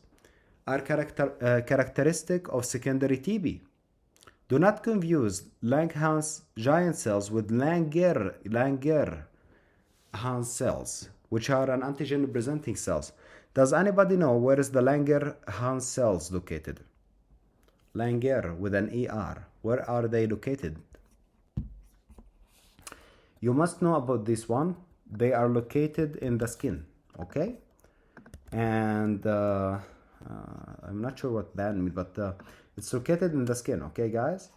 are characteristic of secondary TB. Do not confuse Langerhans giant cells with Langerhans cells, which are an antigen-presenting cells. Does anybody know where is the Langerhans cells located? Langer with an ER. Where are they located? You must know about this one. They are located in the skin, okay? And I'm not sure what that means, but it's located in the skin, okay, guys?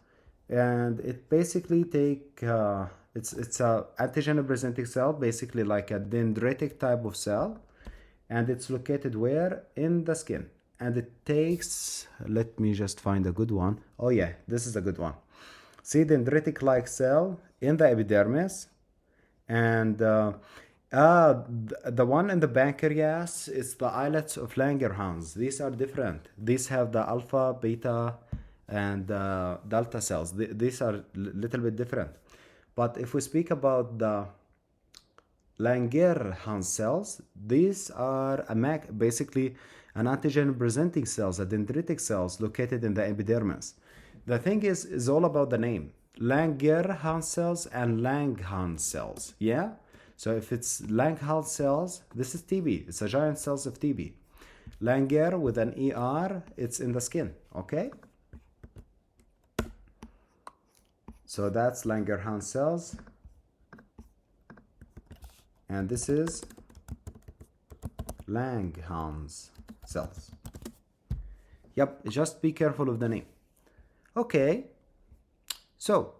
And it basically it's a antigen presenting cell, basically like a dendritic type of cell, and it's located where? In the skin. And it takes, let me just find a good one. Oh yeah, this is a good one. See, dendritic like cell in the epidermis, and the one in the pancreas is the islets of Langerhans. These are different. These have the alpha, beta, and delta cells. These are little bit different. But if we speak about the Langerhans cells, these are basically an antigen presenting cells, a dendritic cells located in the epidermis. The thing is all about the name. Langerhans cells and Langhans cells. Yeah? So if it's Langhans cells, this is TB. It's a giant cells of TB. Langer with an ER, it's in the skin. Okay? So that's Langerhans cells. And this is Langhans cells. Yep, just be careful of the name. Okay. So,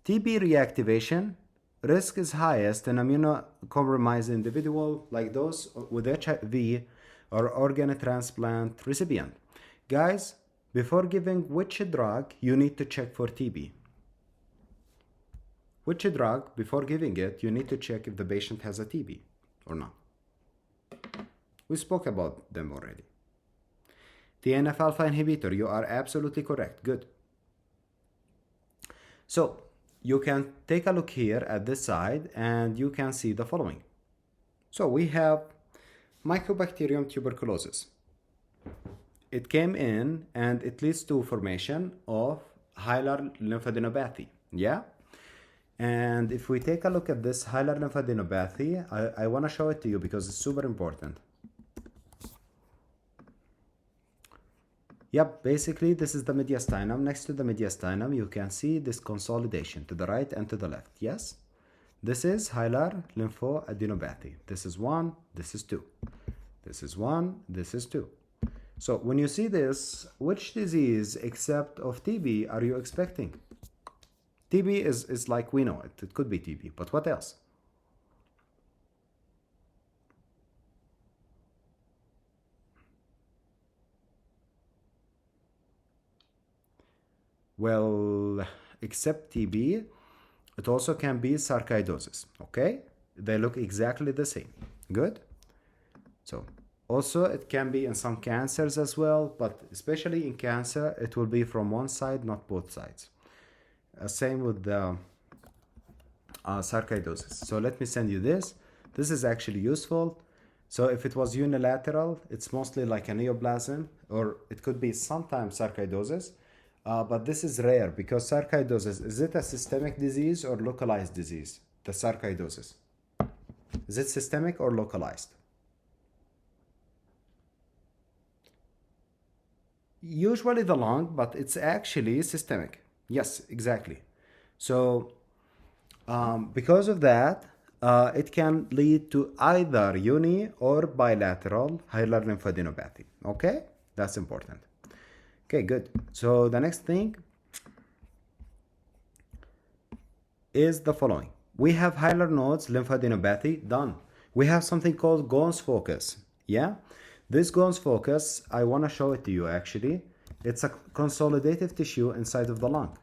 TB reactivation risk is highest in immunocompromised individual like those with HIV or organ transplant recipient. Guys, before giving which drug, you need to check for TB. which drug, before giving it, you need to check if the patient has a TB or not. We spoke about them already. TNF-alpha inhibitor, you are absolutely correct. Good. So you can take a look here at this side and you can see the following. So we have Mycobacterium tuberculosis. It came in and it leads to formation of hilar lymphadenopathy. Yeah? And if we take a look at this hilar lymphadenopathy, I want to show it to you because it's super important. Yep, basically this is the mediastinum. Next to the mediastinum, you can see this consolidation to the right and to the left. Yes? This is hilar lymphadenopathy. This is 1, this is 2. This is 1, this is 2. So when you see this, which disease except of TB are you expecting? TB is like we know it. It could be TB, but what else? Well, except TB, it also can be sarcoidosis, okay? They look exactly the same. Good? So, also it can be in some cancers as well, but especially in cancer, it will be from one side, not both sides. Same with the sarcoidosis. So let me send you this. This is actually useful. So if it was unilateral, it's mostly like a neoplasm, or it could be sometimes sarcoidosis. But this is rare because sarcoidosis, is it a systemic disease or localized disease? The sarcoidosis. Is it systemic or localized? Usually the lung, but it's actually systemic. Yes, exactly. So because of that, it can lead to either uni or bilateral hilar lymphadenopathy. Okay, that's important. Okay, good. So the next thing is the following. We have hilar nodes lymphadenopathy done. We have something called Ghon's focus. Yeah, this Ghon's focus, I want to show it to you actually. It's a consolidative tissue inside of the lung.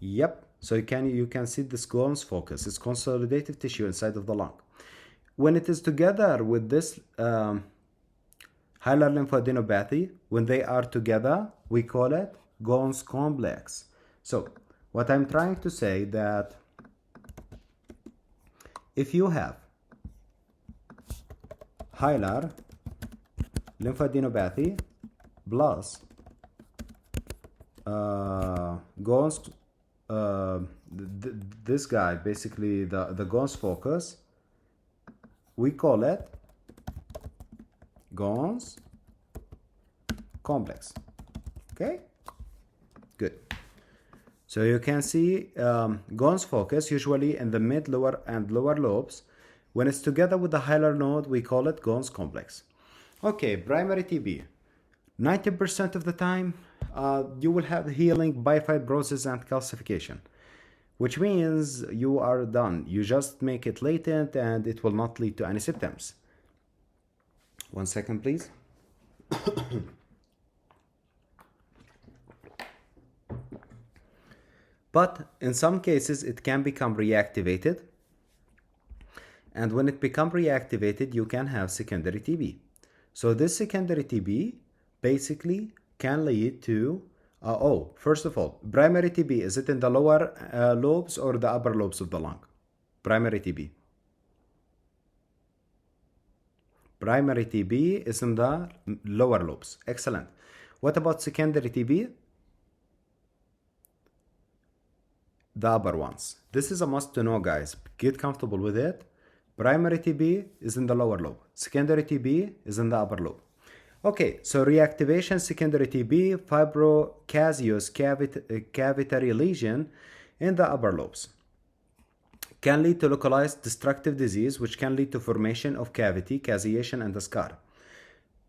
Yep. So you can see this Ghon's focus. It's consolidative tissue inside of the lung. When it is together with this hilar lymphadenopathy, when they are together, we call it Ghon's complex. So what I'm trying to say that if you have hilar lymphadenopathy plus Ghon's this guy, basically the Ghon's focus, we call it Ghon's complex. Okay, good. So you can see Ghon's focus usually in the mid, lower, and lower lobes. When it's together with the hilar node, we call it Ghon's complex. Okay, primary TB. 90% of the time, you will have healing by fibrosis and calcification, which means you are done. You just make it latent and it will not lead to any symptoms. 1 second, please. But in some cases, it can become reactivated. And when it becomes reactivated, you can have secondary TB. So this secondary TB basically can lead to first of all, primary TB, is it in the lower lobes or the upper lobes of the lung? Primary TB. Primary TB is in the lower lobes. Excellent. What about secondary TB? The upper ones. This is a must to know, guys. Get comfortable with it. Primary TB is in the lower lobe. Secondary TB is in the upper lobe. Okay, so reactivation secondary TB, fibrocaseous cavitary lesion in the upper lobes can lead to localized destructive disease, which can lead to formation of cavity, caseation, and a scar.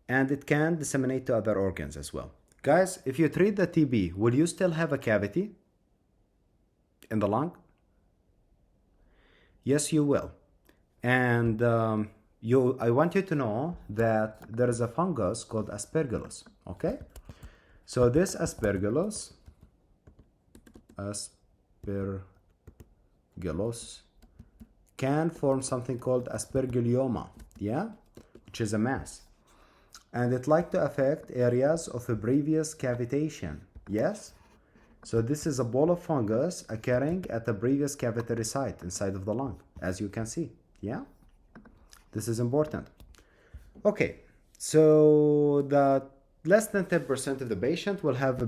And it can disseminate to other organs as well. Guys, if you treat the TB, will you still have a cavity in the lung? Yes, you will. And I want you to know that there is a fungus called aspergillus, okay? So this aspergillus can form something called aspergilloma, yeah, which is a mass, and it like to affect areas of a previous cavitation. Yes, so this is a ball of fungus occurring at the previous cavitary site inside of the lung, as you can see. Yeah, this is important. Okay, so the less than 10% of the patient will have a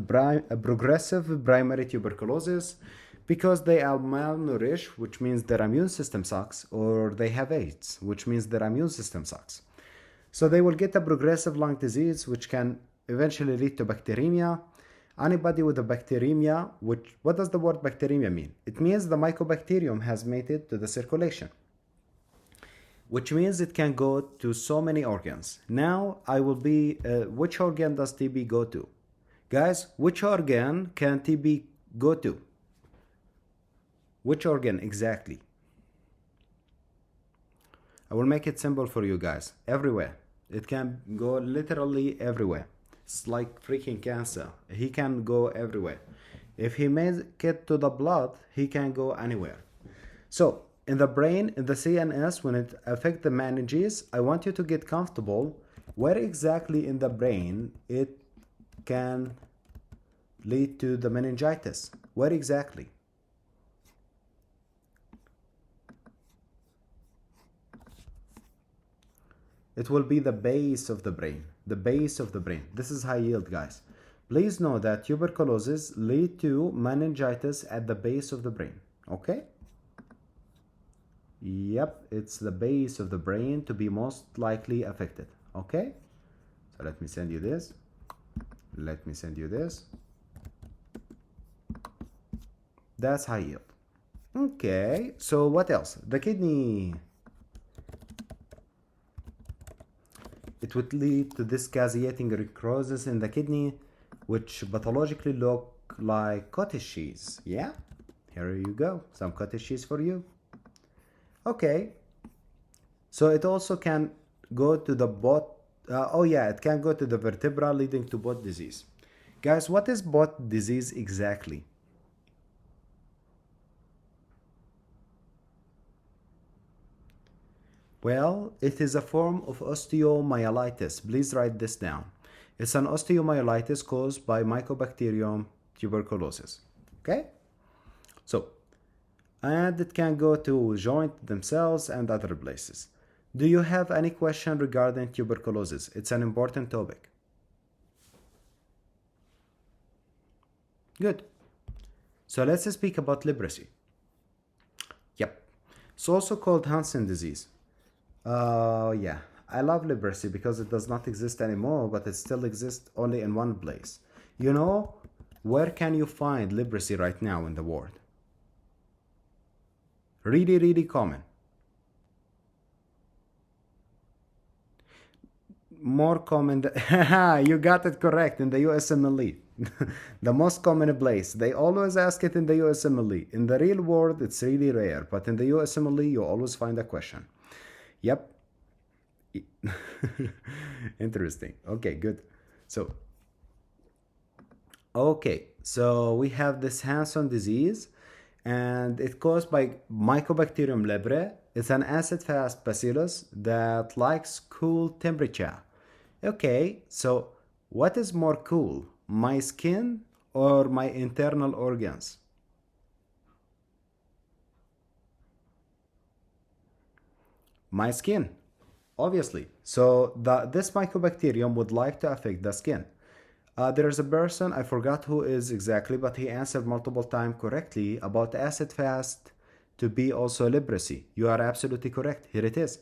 progressive primary tuberculosis because they are malnourished, which means their immune system sucks, or they have AIDS, which means their immune system sucks. So they will get a progressive lung disease, which can eventually lead to bacteremia. Anybody with a bacteremia, what does the word bacteremia mean? It means the mycobacterium has made it to the circulation, which means it can go to so many organs. Now which organ does TB go to? Guys, which organ can TB go to? Which organ exactly? I will make it simple for you guys. Everywhere. It can go literally everywhere. It's like freaking cancer. He can go everywhere. If he make it to the blood, he can go anywhere. So, in the brain, in the CNS, when it affects the meninges, I want you to get comfortable where exactly in the brain it can lead to the meningitis. Where exactly? It will be the base of the brain. The base of the brain. This is high yield, guys. Please know that tuberculosis lead to meningitis at the base of the brain. Okay? Yep, it's the base of the brain to be most likely affected. Okay? So let me send you this. Let me send you this. That's high yield. Okay, so what else? The kidney. It would lead to this caseating necrosis in the kidney, which pathologically look like cottage cheese. Yeah, here you go, some cottage cheese for you. Okay, so it also can go to the it can go to the vertebra, leading to Bott disease. Guys, what is Bott disease exactly? Well, it is a form of osteomyelitis. Please write this down. It's an osteomyelitis caused by Mycobacterium tuberculosis. Okay? So, and it can go to joint themselves and other places. Do you have any question regarding tuberculosis? It's an important topic. Good. So let's speak about leprosy. Yep. It's also called Hansen disease. Yeah, I love leprosy because it does not exist anymore, but it still exists only in one place. You know, where can you find leprosy right now in the world? Really, really common. More common. You got it correct, in the USMLE. The most common place. They always ask it in the USMLE. In the real world, it's really rare, but in the USMLE, you always find a question. Yep. Interesting. Okay, good. So we have this Hansen disease, and it's caused by Mycobacterium leprae. It's an acid-fast bacillus that likes cool temperature. Okay, so what is more cool, my skin or my internal organs? My skin, obviously. So this mycobacterium would like to affect the skin. There is a person, I forgot who is exactly, but he answered multiple times correctly about acid fast to be also leprosy. You are absolutely correct. Here it is.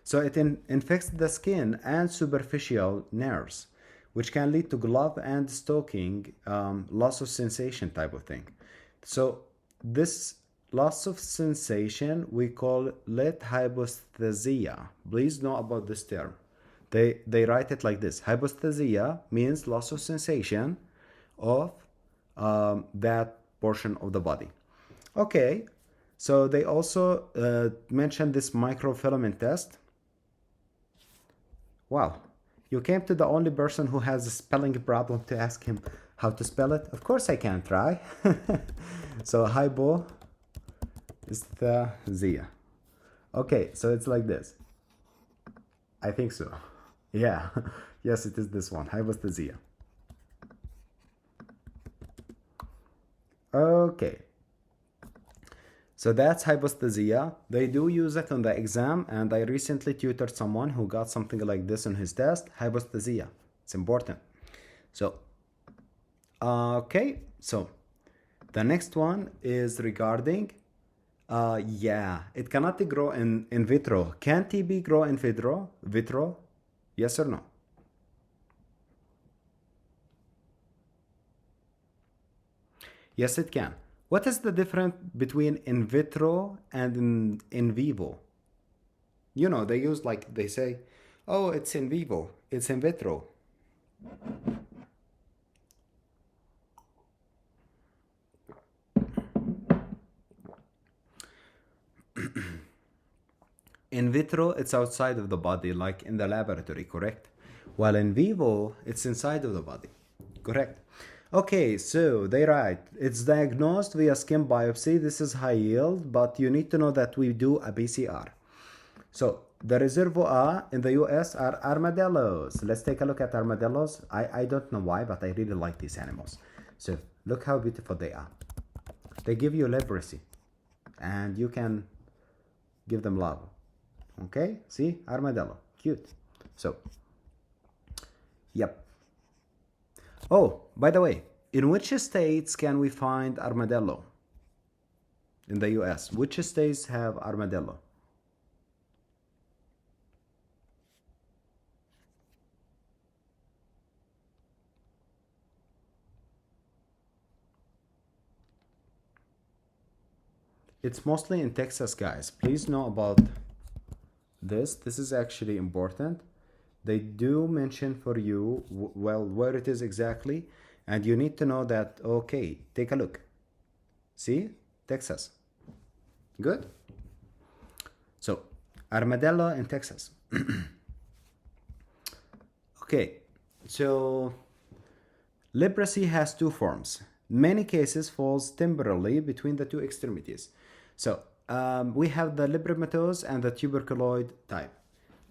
So it infects the skin and superficial nerves, which can lead to glove and stocking, loss of sensation type of thing. So this loss of sensation, we call it hyposthesia. Please know about this term. They write it like this. Hyposthesia means loss of sensation of that portion of the body. Okay, so they also mentioned this microfilament test. Wow, you came to the only person who has a spelling problem to ask him How to spell it? Of course I can try. So hyposthesia. Okay, so it's like this. I think so. Yeah. Yes, it is this one. Hyposthesia. Okay. So that's hyposthesia. They do use it on the exam, and I recently tutored someone who got something like this on his test. Hyposthesia. It's important. So, okay. So, the next one is regarding, yeah, it cannot grow in vitro. Can TB grow in vitro? Vitro? Yes or no? Yes, it can. What is the difference between in vitro and in vivo? You know, they use like they say, oh, it's in vivo, it's in vitro. In vitro, it's outside of the body, like in the laboratory, correct? While in vivo, it's inside of the body, correct? Okay, so they write, it's diagnosed via skin biopsy. This is high yield, but you need to know that we do a PCR. So the reservoir in the US are armadillos. Let's take a look at armadillos. I don't know why, but I really like these animals. So look how beautiful they are. They give you leprosy, and you can give them love. Okay, see, armadillo, cute. So, yep. Oh, by the way, in which states can we find armadillo? In the US, which states have armadillo? It's mostly in Texas, guys. Please know about this. This is actually important. They do mention for you, well, where it is exactly. And you need to know that, okay, take a look. See? Texas. Good? So, armadillo in Texas. Okay, so leprosy has two forms. Many cases falls temporarily between the two extremities. So we have the lepromatose and the tuberculoid type.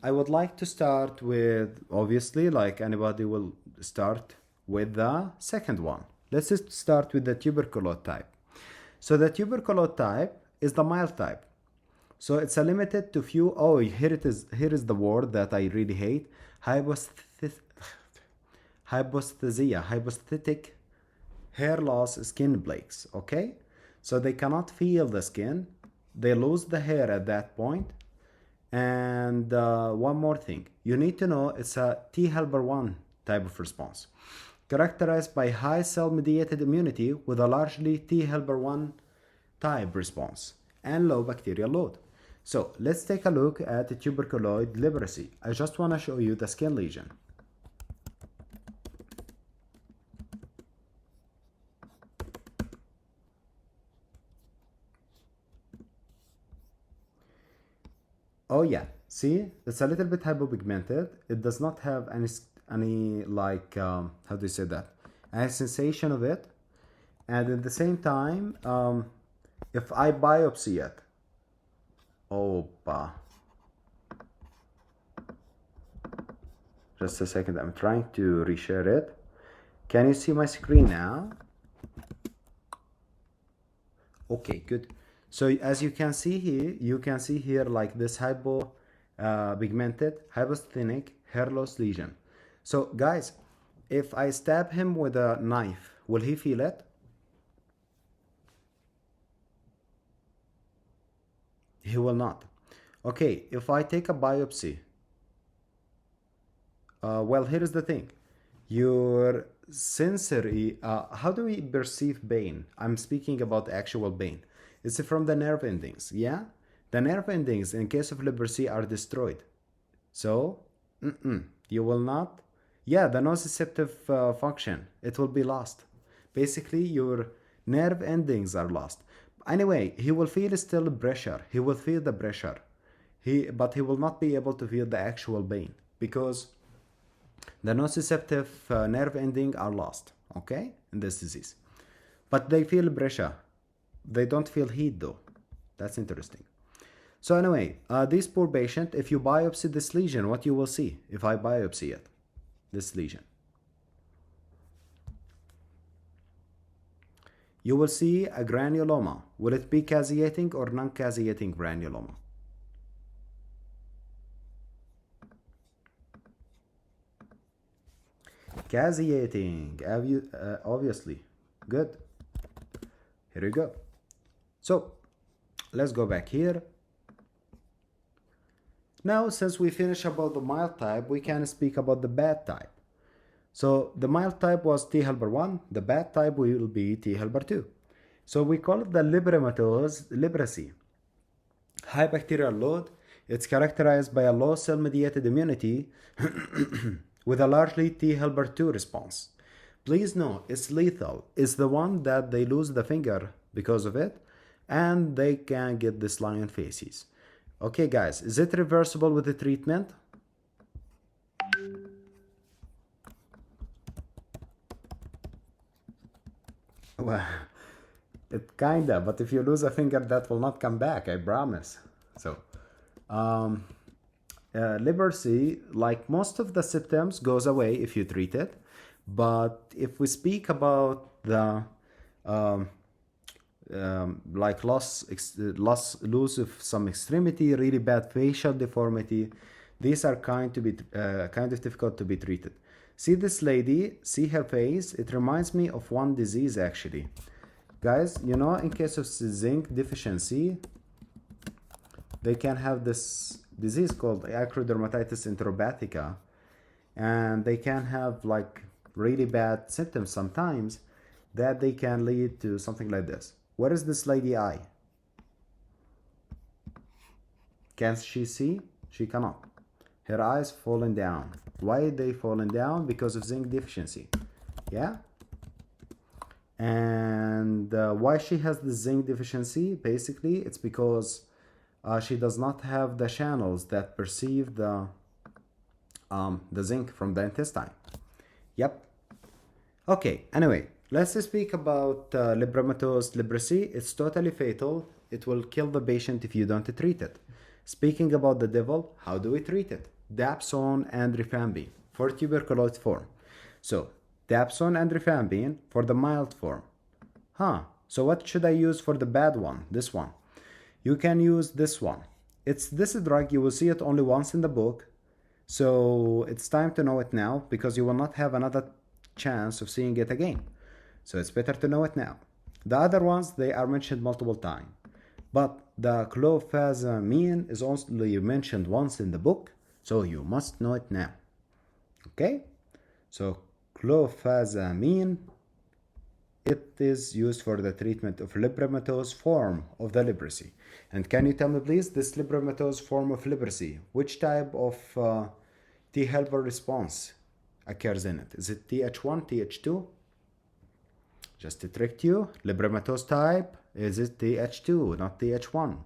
I would like to start with, obviously, like anybody will start with the second one. Let's just start with the tuberculoid type. So the tuberculoid type is the mild type. So it's a limited to few. Oh, here it is. Here is the word that I really hate. Hyposthesia, hyposthetic hair loss, skin breaks. Okay, so they cannot feel the skin. They lose the hair at that point. And one more thing, you need to know it's a T helper 1 type of response, characterized by high cell-mediated immunity with a largely T helper 1 type response and low bacterial load. So let's take a look at the tuberculoid leprosy. I just want to show you the skin lesion. Oh yeah, see, it's a little bit hypopigmented. It does not have any like how do you say that? Any sensation of it, and at the same time, if I biopsy it, just a second. I'm trying to reshare it. Can you see my screen now? Okay, good. So as you can see here, like this pigmented, hyposthenic hair loss lesion. So guys, if I stab him with a knife, will he feel it? He will not. Okay, if I take a biopsy, well, here is the thing. Your sensory, how do we perceive pain? I'm speaking about actual pain. It's from the nerve endings, yeah? The nerve endings in case of leprosy are destroyed. So, you will not, yeah, the nociceptive function, it will be lost. Basically, your nerve endings are lost. Anyway, he will feel still pressure. He will feel the pressure. But he will not be able to feel the actual pain because the nociceptive nerve ending are lost. okay, in this disease. But they feel pressure. They don't feel heat though. That's interesting. So anyway, this poor patient, if you biopsy this lesion, what you will see if I biopsy it, this lesion? You will see a granuloma. Will it be caseating or non-caseating granuloma? Caseating, obviously. Good. Here we go. So, let's go back here. Now, since we finished about the mild type, we can speak about the bad type. So, the mild type was T. helper 1, the bad type will be T. helper 2. So, we call it the librematose leprosy. High bacterial load, it's characterized by a low cell-mediated immunity with a largely T. helper 2 response. Please know, it's lethal. It's the one that they lose the finger because of it, and they can get this lion faces. Okay, guys, is it reversible with the treatment? Well, it kinda, but if you lose a finger, that will not come back, I promise. So, leprosy, like most of the symptoms, goes away if you treat it. But if we speak about the like loss of some extremity, really bad facial deformity, these are kind of difficult to be treated. See this lady, see her face, it reminds me of one disease actually. Guys, you know, in case of zinc deficiency, they can have this disease called acrodermatitis enteropathica, and they can have like really bad symptoms sometimes that they can lead to something like this. What is this lady eye? Can she see? She cannot. Her eyes falling down. Why are they falling down? Because of zinc deficiency. Yeah? And why she has the zinc deficiency? Basically, it's because she does not have the channels that perceive the zinc from the intestine. Yep. Okay, anyway, let's speak about librematose leprosy. It's totally fatal. It will kill the patient if you don't treat it. Speaking about the devil, how do we treat it? Dapsone and rifampin for tuberculosis form. So, Dapsone and rifampin for the mild form. So what should I use for the bad one? This one. You can use this one. It's this drug, you will see it only once in the book. So it's time to know it now because you will not have another chance of seeing it again. So it's better to know it now. The other ones, they are mentioned multiple times. But the clofazimine is only mentioned once in the book, so you must know it now. Okay? So clofazimine, it is used for the treatment of librematose form of the leprosy. And can you tell me please, this librematose form of leprosy, which type of T helper response occurs in it? Is it Th1, Th2? Just to trick you, librematose type is it Th2, not Th1.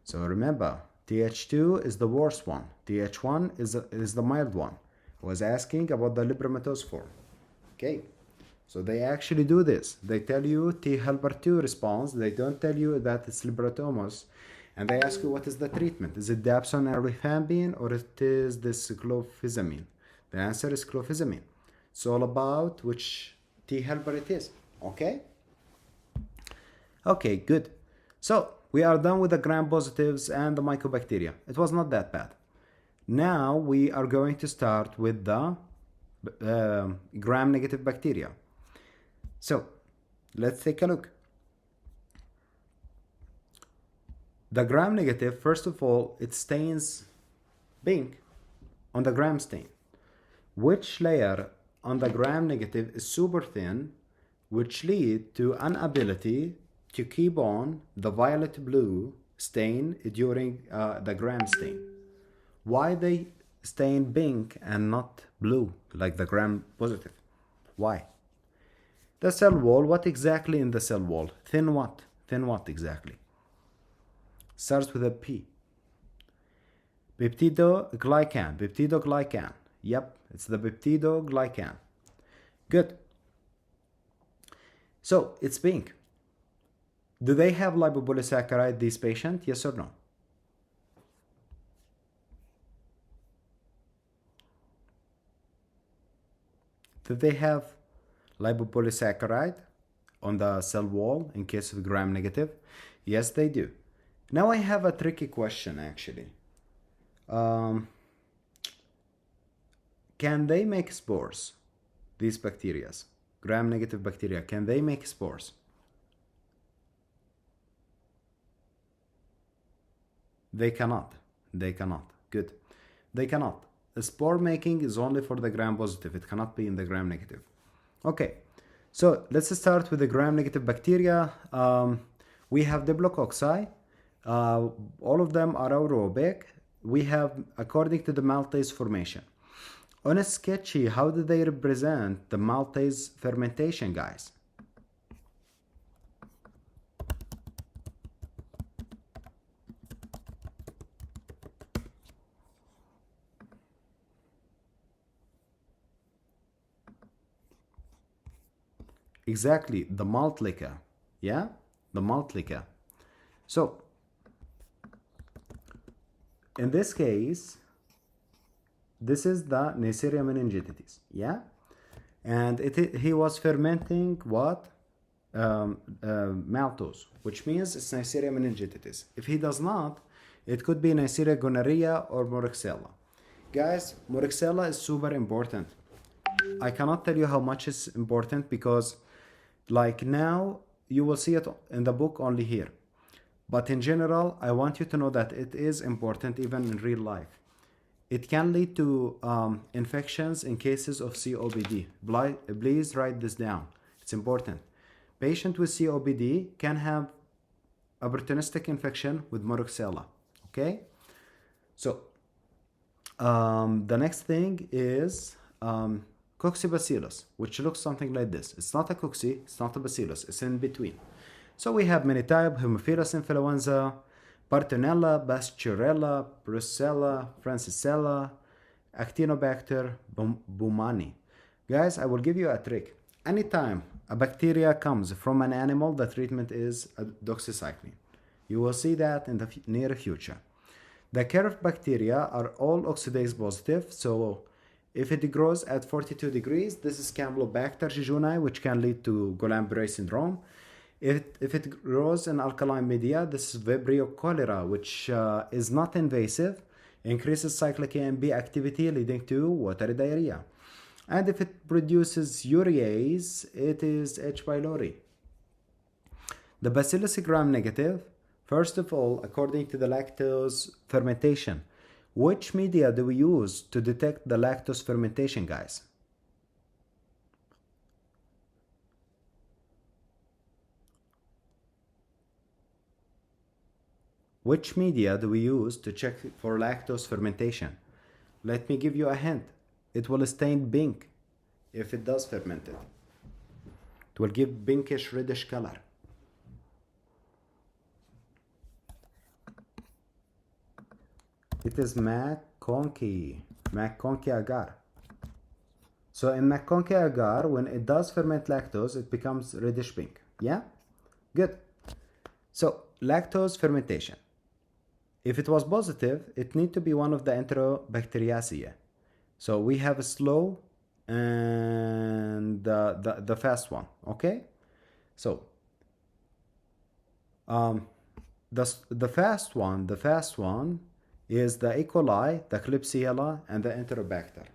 So remember, Th2 is the worst one. Th1 is the mild one. I was asking about the librematose form. Okay, so they actually do this. They tell you T helper 2 response. They don't tell you that it's liberatomos. And they ask you what is the treatment. Is it dapsone and rifampin or it is this clofazimine? The answer is clofazimine. It's all about which T helper it is. Okay? Okay, good. So we are done with the gram-positives and the mycobacteria. It was not that bad. Now we are going to start with the gram-negative bacteria. So let's take a look. The gram-negative, first of all, it stains pink on the gram stain. Which layer on the gram-negative is super thin, which lead to inability to keep on the violet blue stain during the gram stain. Why they stain pink and not blue like the gram positive? Why? The cell wall, what exactly in the cell wall? Thin what? Thin what exactly? Starts with a P. Peptidoglycan. Yep, it's the peptidoglycan. Good. So it's pink. Do they have lipopolysaccharide, these patients? Yes or no? Do they have lipopolysaccharide on the cell wall in case of gram negative? Yes, they do. Now I have a tricky question actually. Um, can they make spores? These bacteria, gram negative bacteria, can they make spores? They cannot. They cannot. Good. They cannot. Spore making is only for the gram positive. It cannot be in the gram negative. Okay. So let's start with the gram negative bacteria. We have diplococci. All of them are aerobic. We have, according to the maltase formation. On a sketchy, how do they represent the maltase fermentation, guys? Exactly, the malt liquor. Yeah, the malt liquor. So, in this case, this is the Neisseria meningitidis. Yeah, and he was fermenting what? Maltose, which means it's Neisseria meningitidis. If he does not, it could be Neisseria gonorrhea or Moraxella. Guys, Moraxella is super important. I cannot tell you how much it's important because, like, now you will see it in the book only here. But in general, I want you to know that it is important even in real life. It can lead to infections in cases of COPD. Please write this down. It's important. Patient with COPD can have opportunistic infection with Moraxella. Okay? So, the next thing is Coccibacillus, which looks something like this. It's not a cocci, it's not a bacillus, it's in between. So we have many types: Haemophilus influenza, Bartonella, Bacillus, Brucella, Francisella, Actinobacter, Baumannii. Guys, I will give you a trick. Anytime a bacteria comes from an animal, the treatment is a doxycycline. You will see that in the near future. The curved bacteria are all oxidase positive, so if it grows at 42 degrees, this is Campylobacter jejuni, which can lead to Guillain-Barré syndrome. If it grows in alkaline media, this is Vibrio cholera, which is not invasive, increases cyclic AMP activity, leading to watery diarrhea. And if it produces urease, it is H. pylori. The Bacillus gram-negative, first of all, according to the lactose fermentation, which media do we use to detect the lactose fermentation, guys? Which media do we use to check for lactose fermentation? Let me give you a hint. It will stain pink if it does ferment it. It will give pinkish reddish color. It is McConkey agar. So in McConkey agar, when it does ferment lactose, it becomes reddish pink. Yeah? Good. So lactose fermentation. If it was positive, it need to be one of the Enterobacteriaceae. So we have a slow and the fast one. Okay? So the fast one is the E. coli, the Klebsiella, and the Enterobacter.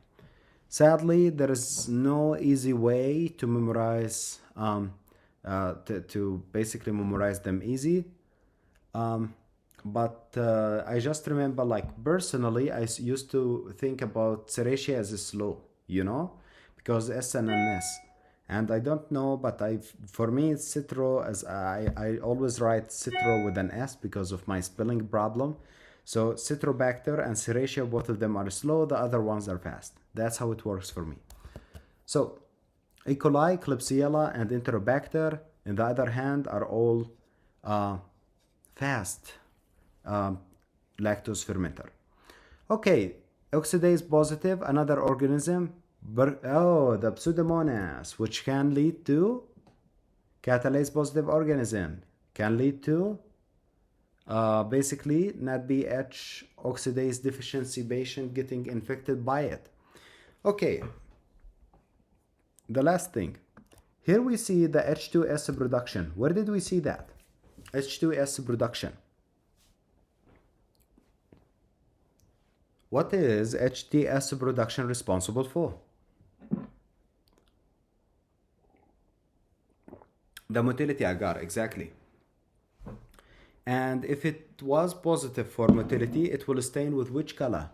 Sadly, there is no easy way to memorize, to basically memorize them easy. But I just remember, like, personally, I used to think about Serratia as a slow, because S and an S. And I don't know, but for me, it's Citro, as I always write Citro with an S because of my spelling problem. So Citrobacter and Serratia, both of them are slow, the other ones are fast. That's how it works for me. So E. coli, Klebsiella, and Enterobacter, on the other hand, are all fast lactose fermenter. Okay, oxidase positive, another organism, the Pseudomonas, which can lead to Catalase positive organism can lead to basically NADPH oxidase deficiency patient getting infected by it. Okay, the last thing. Here we see the H2S production. Where did we see that? H2S production. What is H2S production responsible for? The motility agar, exactly. And if it was positive for motility, it will stain with which color?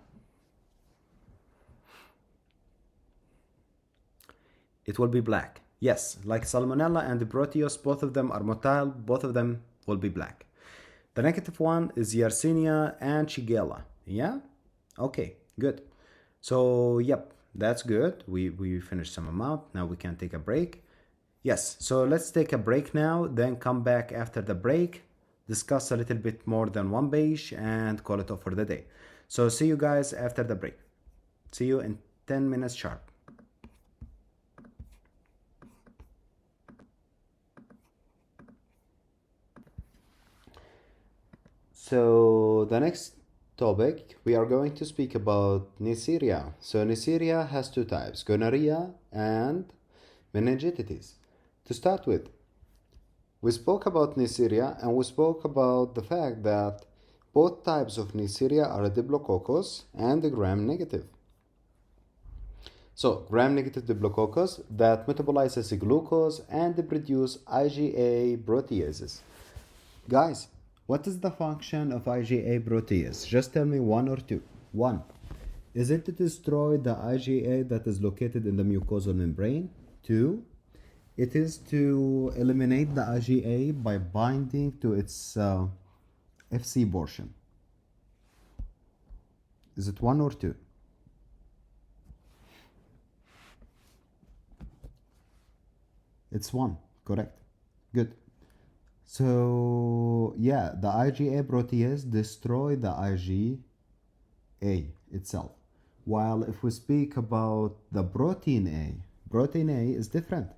It will be black. Yes, like Salmonella and the Proteus, both of them are motile, both of them will be black. The negative one is Yersinia and Shigella. Yeah? Okay, good. So, yep, that's good. We finished some amount. Now we can take a break. Yes, so let's take a break now, then come back after the break, discuss a little bit more than one page, and call it off for the day. So see you guys after the break. See you in 10 minutes sharp. So the next topic, we are going to speak about Neisseria. So Neisseria has two types, gonorrhea and meningitis. To start with, we spoke about Neisseria and we spoke about the fact that both types of Neisseria are Diplococcus and gram-negative. So gram-negative Diplococcus that metabolizes glucose and produce IgA proteases. Guys, what is the function of IgA protease? Just tell me one or two. One, is it to destroy the IgA that is located in the mucosal membrane? Two, it is to eliminate the IgA by binding to its FC portion. Is it one or two? It's one, correct. Good. So, yeah, the IgA protease destroy the IgA itself. While if we speak about the protein A is different.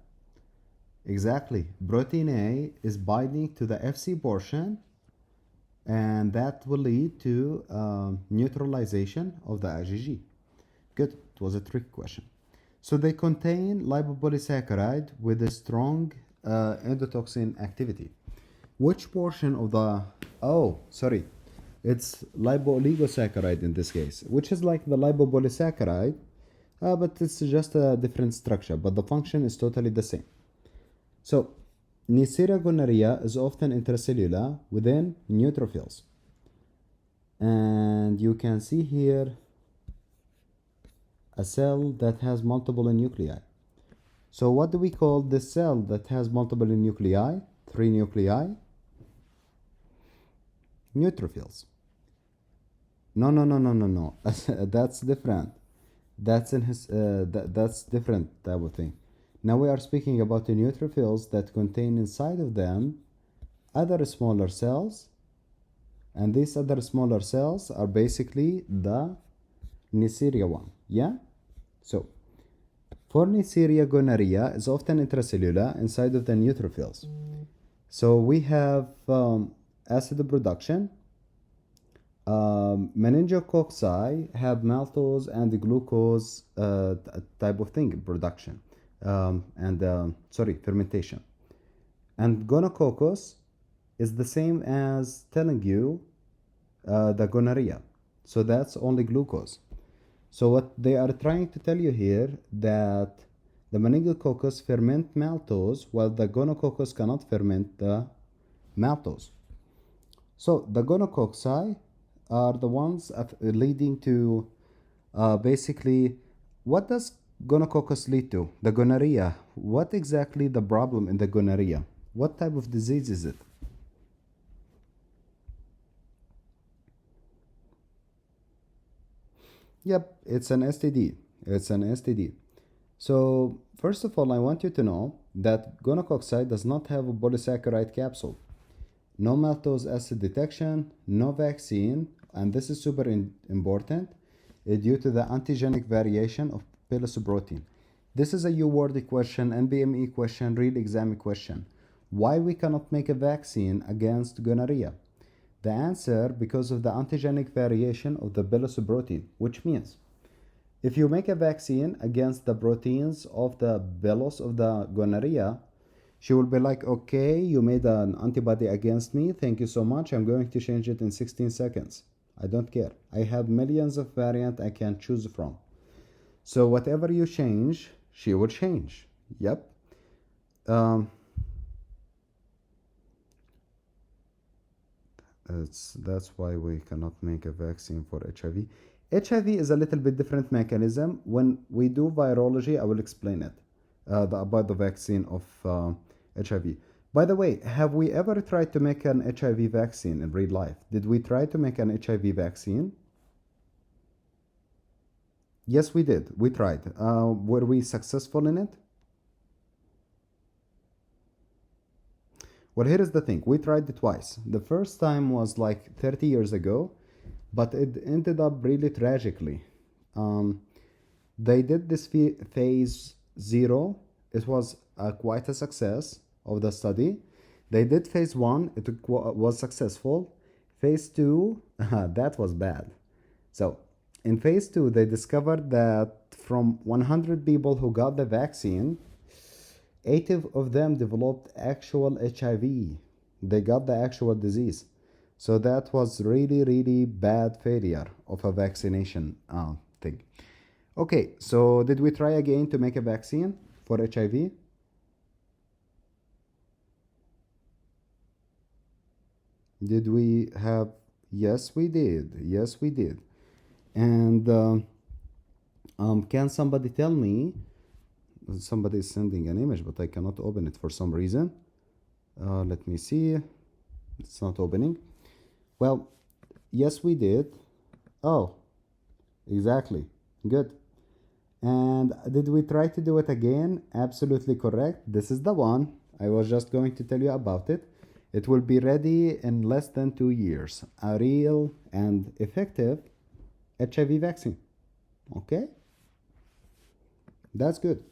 Exactly. Protein A is binding to the FC portion, and that will lead to neutralization of the IgG. Good. It was a trick question. So they contain lipopolysaccharide with a strong endotoxin activity. Which portion of the... Oh, sorry. It's lipooligosaccharide in this case, which is like the lipopolysaccharide, but it's just a different structure, but the function is totally the same. So, Neisseria gonorrhea is often intracellular within neutrophils. And you can see here a cell that has multiple nuclei. So what do we call the cell that has multiple nuclei? 3 nuclei? Neutrophils. No. That's different. That's in his. That's different type of thing. Now we are speaking about the neutrophils that contain inside of them other smaller cells, and these other smaller cells are basically the Neisseria one. Yeah. So for Neisseria gonorrhea is often intracellular inside of the neutrophils. So we have acid production. Meningococci have maltose and the glucose type of thing production fermentation. And gonococcus is the same as telling you the gonorrhea. So that's only glucose. So what they are trying to tell you here that the meningococcus ferment maltose while the gonococcus cannot ferment the maltose. So the gonococci are the ones leading to basically, what does gonococcus lead to? The gonorrhea. What exactly the problem in the gonorrhea? What type of disease is it? Yep, it's an STD. It's an STD. So first of all, I want you to know that gonococci does not have a polysaccharide capsule. No maltose acid detection, no vaccine, and this is super important due to the antigenic variation of pilus protein. This is a UWorthy question, NBME question, real exam question. Why we cannot make a vaccine against gonorrhea? The answer, because of the antigenic variation of the villus protein, which means if you make a vaccine against the proteins of the villus of the gonorrhea, she will be like, okay, you made an antibody against me. Thank you so much. I'm going to change it in 16 seconds. I don't care. I have millions of variants I can choose from. So whatever you change, she will change. Yep. That's why we cannot make a vaccine for HIV. HIV is a little bit different mechanism. When we do virology, I will explain it about the vaccine of HIV. By the way, have we ever tried to make an HIV vaccine in real life? Did we try to make an HIV vaccine? Yes, we did. We tried. Were we successful in it? Well, here is the thing. We tried it twice. The first time was like 30 years ago, but it ended up really tragically. They did this phase 0. It was quite a success of the study. They did phase 1. It was successful. Phase 2, that was bad. So in phase 2, they discovered that from 100 people who got the vaccine, 80 of them developed actual HIV. They got the actual disease. So that was really, really bad failure of a vaccination thing. Okay, so did we try again to make a vaccine for HIV? Did we have? Yes, we did. Yes, we did. And can somebody tell me? Somebody is sending an image, but I cannot open it for some reason. Let me see. It's not opening. Well, yes, we did. Oh, exactly. Good. And did we try to do it again? Absolutely correct. This is the one. I was just going to tell you about it. It will be ready in less than 2 years. A real and effective HIV vaccine. Okay? That's good.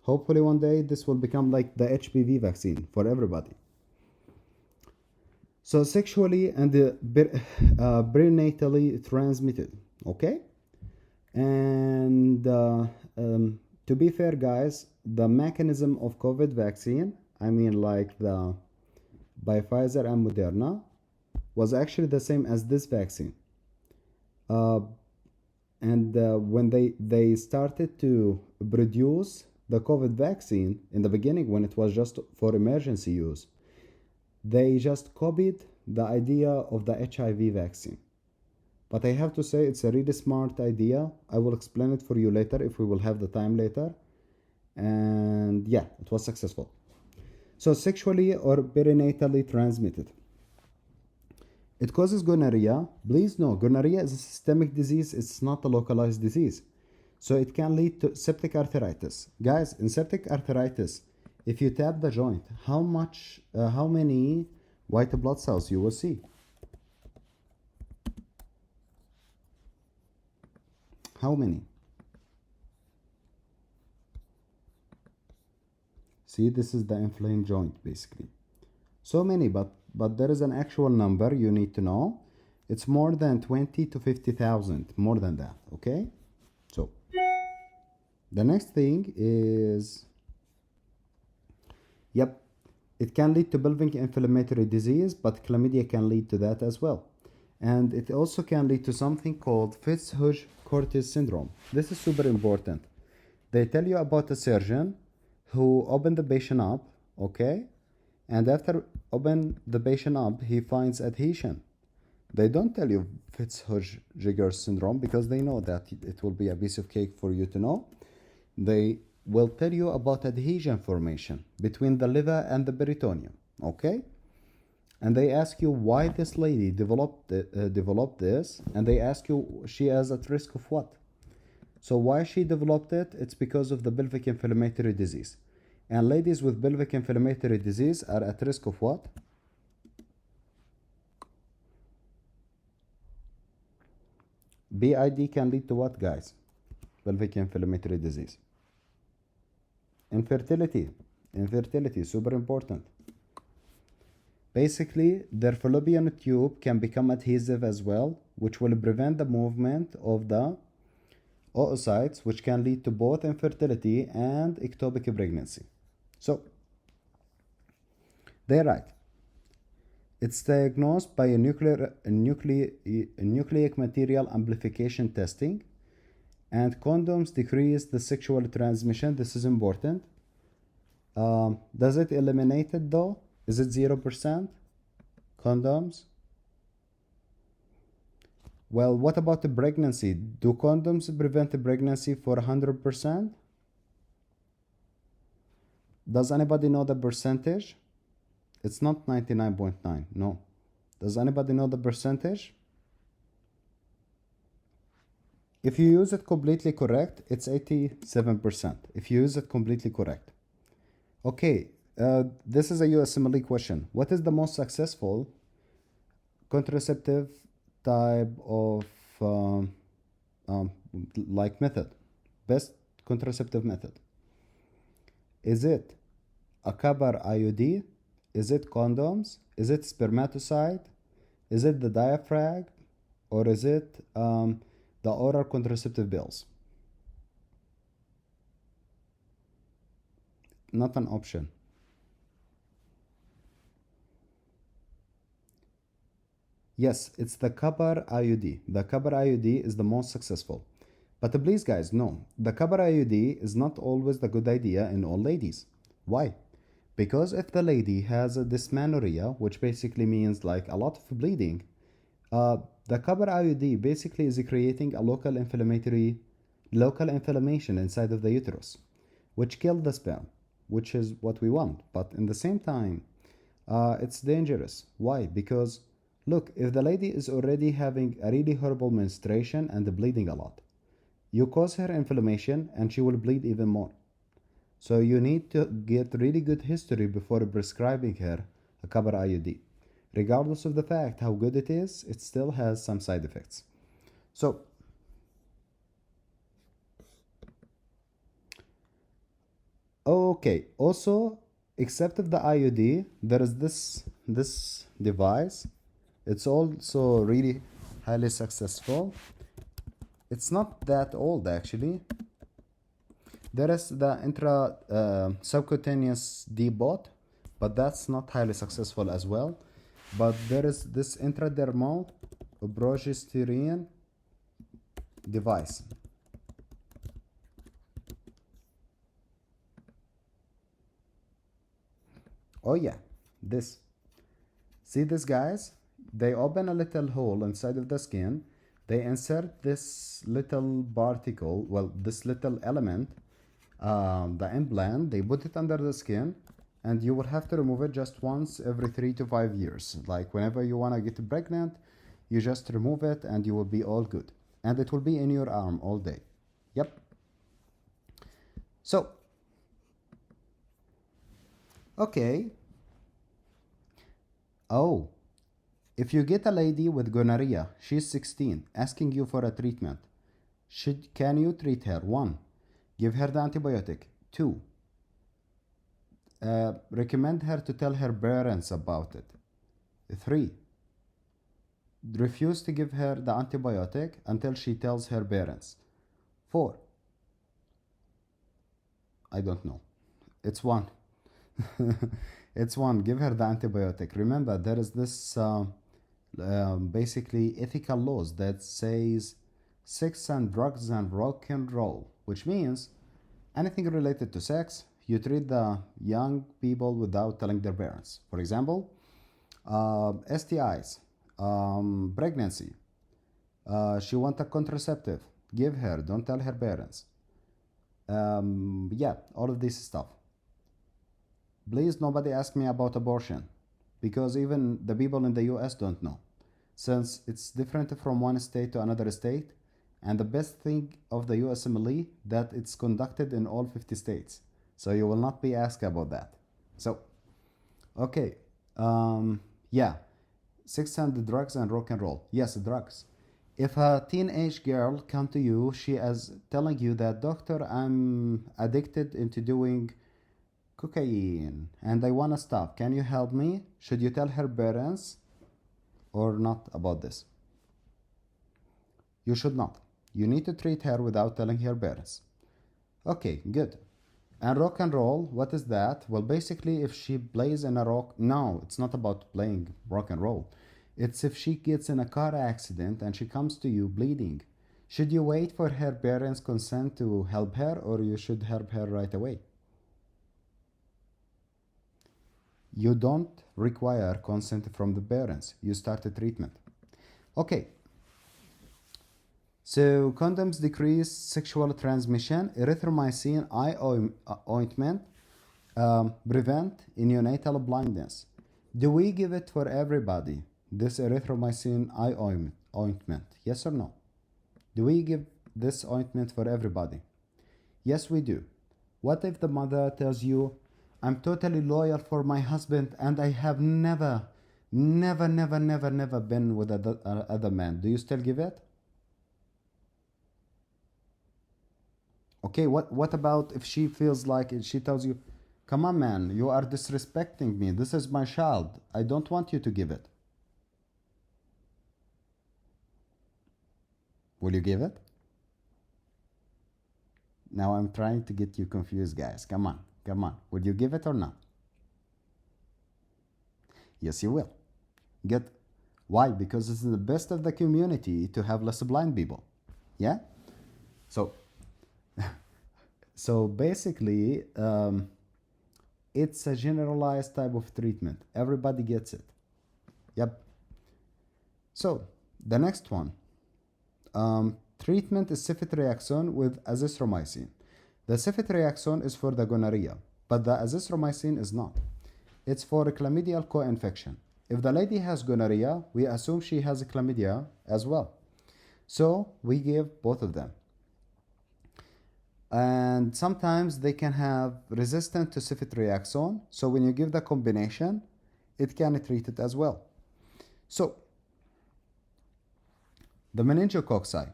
Hopefully one day this will become like the HPV vaccine for everybody. So sexually and prenatally transmitted, okay? And to be fair, guys, the mechanism of COVID vaccine, I mean like the by Pfizer and Moderna, was actually the same as this vaccine. When they started to produce the COVID vaccine in the beginning, when it was just for emergency use, they just copied the idea of the HIV vaccine. But I have to say it's a really smart idea. I will explain it for you later if we will have the time later. And yeah, it was successful. So sexually or perinatally transmitted. It causes gonorrhea. Please know, gonorrhea is a systemic disease. It's not a localized disease. So it can lead to septic arthritis. Guys, in septic arthritis, if you tap the joint, how many white blood cells you will see? How many? See, this is the inflamed joint basically. So many, but there is an actual number you need to know. It's more than 20 to 50,000, more than that, okay? So the next thing is, yep, it can lead to pelvic inflammatory disease, but chlamydia can lead to that as well. And it also can lead to something called Fitz-Hugh-Curtis syndrome. This is super important. They tell you about a surgeon who opened the patient up, okay? And after open the patient up, he finds adhesion. They don't tell you Fitz-Hugh-Curtis syndrome because they know that it will be a piece of cake for you to know. They will tell you about adhesion formation between the liver and the peritoneum, okay? And they ask you why this lady developed this, and they ask you she is at risk of what? So why she developed it? It's because of the pelvic inflammatory disease. And ladies with pelvic inflammatory disease are at risk of what? PID can lead to what, guys? Pelvic inflammatory disease. Infertility. infertility, super important. Basically, their fallopian tube can become adhesive as well, which will prevent the movement of the oocytes, which can lead to both infertility and ectopic pregnancy. So, they're right. It's diagnosed by a nucleic material amplification testing, and condoms decrease the sexual transmission. This is important. Does it eliminate it though? Is it 0%? Condoms? Well, what about the pregnancy? Do condoms prevent the pregnancy for 100%? Does anybody know the percentage? It's not 99.9, no. Does anybody know the percentage? If you use it completely correct, it's 87%. If you use it completely correct. Okay, this is a USMLE question. What is the most successful contraceptive type of like method? Best contraceptive method? Is it a copper IUD? Is it condoms? Is it spermicide? Is it the diaphragm? Or is it the oral contraceptive pills? Not an option. Yes, it's the copper IUD. The copper IUD is the most successful. But please guys, no, the copper IUD is not always the good idea in all ladies. Why? Because if the lady has a dysmenorrhea, which basically means like a lot of bleeding, the copper IUD basically is creating a local inflammation inside of the uterus, which kills the sperm, which is what we want. But in the same time, it's dangerous. Why? Because look, if the lady is already having a really horrible menstruation and bleeding a lot, you cause her inflammation and she will bleed even more. So you need to get really good history before prescribing her a copper IUD. Regardless of the fact how good it is, it still has some side effects. So, okay, also, except of the IUD, there is this device. It's also really highly successful. It's not that old actually. There is the subcutaneous D-bot, but that's not highly successful as well. But there is this intradermal progesterone device. Oh yeah, this. See this, guys? They open a little hole inside of the skin. They insert this little particle, well, this little element, the implant. They put it under the skin, and you will have to remove it just once every 3 to 5 years. Like whenever you want to get pregnant, you just remove it and you will be all good. And it will be in your arm all day. Yep. So, okay. Oh, if you get a lady with gonorrhea, she's 16, asking you for a treatment, can you treat her? 1. Give her the antibiotic. 2. Recommend her to tell her parents about it. 3. Refuse to give her the antibiotic until she tells her parents. 4. I don't know. It's 1. It's 1. Give her the antibiotic. Remember, there is this basically ethical laws that says sex and drugs and rock and roll, which means anything related to sex, you treat the young people without telling their parents. For example, STIs, pregnancy. She wants a contraceptive. Give her. Don't tell her parents. Yeah, all of this stuff. Please, nobody ask me about abortion, because even the people in the US don't know, since it's different from one state to another state. And the best thing of the USMLE that it's conducted in all 50 states. So you will not be asked about that. So, okay. Yeah. Sex and drugs and rock and roll. Yes, drugs. If a teenage girl come to you, she is telling you that, doctor, I'm addicted into doing cocaine, and I wanna stop. Can you help me? Should you tell her parents or not about this? You should not. You need to treat her without telling her parents. Okay, good. And rock and roll, what is that? Well, basically, if she plays in a rock, no, it's not about playing rock and roll. It's if she gets in a car accident and she comes to you bleeding. Should you wait for her parents' consent to help her, or you should help her right away? You don't require consent from the parents. You start a treatment. Okay. So condoms decrease sexual transmission. Erythromycin eye ointment prevent neonatal blindness. Do we give it for everybody? This erythromycin eye ointment? Yes or no? Do we give this ointment for everybody? Yes, we do. What if the mother tells you, I'm totally loyal for my husband and I have never been with other man? Do you still give it? Okay, what about if she feels like she tells you, come on man, you are disrespecting me. This is my child. I don't want you to give it. Will you give it? Now I'm trying to get you confused, guys. Come on. Will you give it or not? Yes, you will. Good. Why? Because it's the best of the community to have less blind people. Yeah? So basically, it's a generalized type of treatment. Everybody gets it. Yep. So the next one. Treatment is ceftriaxone with azithromycin. The ceftriaxone is for the gonorrhea, but the azithromycin is not. It's for a chlamydial co-infection. If the lady has gonorrhea, we assume she has chlamydia as well. So we give both of them. And sometimes they can have resistance to ceftriaxone. So when you give the combination, it can treat it as well. So the meningococci,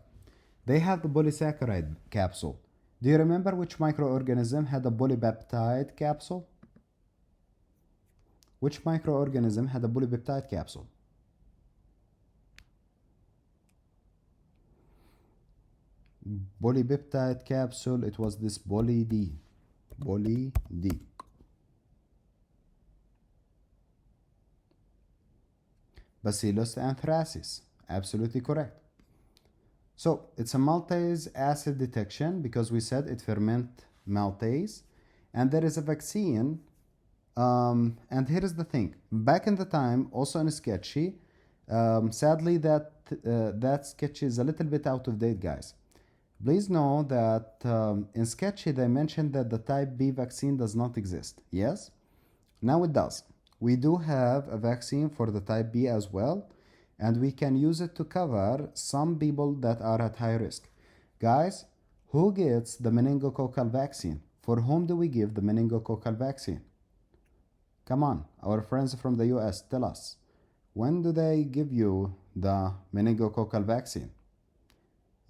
they have the polysaccharide capsule. Do you remember which microorganism had a polypeptide capsule? Which microorganism had a polypeptide capsule? Polypeptide capsule, it was this poly-D. Poly-D. Bacillus anthracis. Absolutely correct. So it's a maltase acid detection because we said it ferment maltase, and there is a vaccine. And here is the thing. Back in the time, also in Sketchy, sadly that Sketchy is a little bit out of date, guys. Please know that in Sketchy they mentioned that the type B vaccine does not exist. Yes? Now it does. We do have a vaccine for the type B as well, and we can use it to cover some people that are at high risk. Guys, who gets the meningococcal vaccine? For whom do we give the meningococcal vaccine? Come on, our friends from the US, tell us. When do they give you the meningococcal vaccine?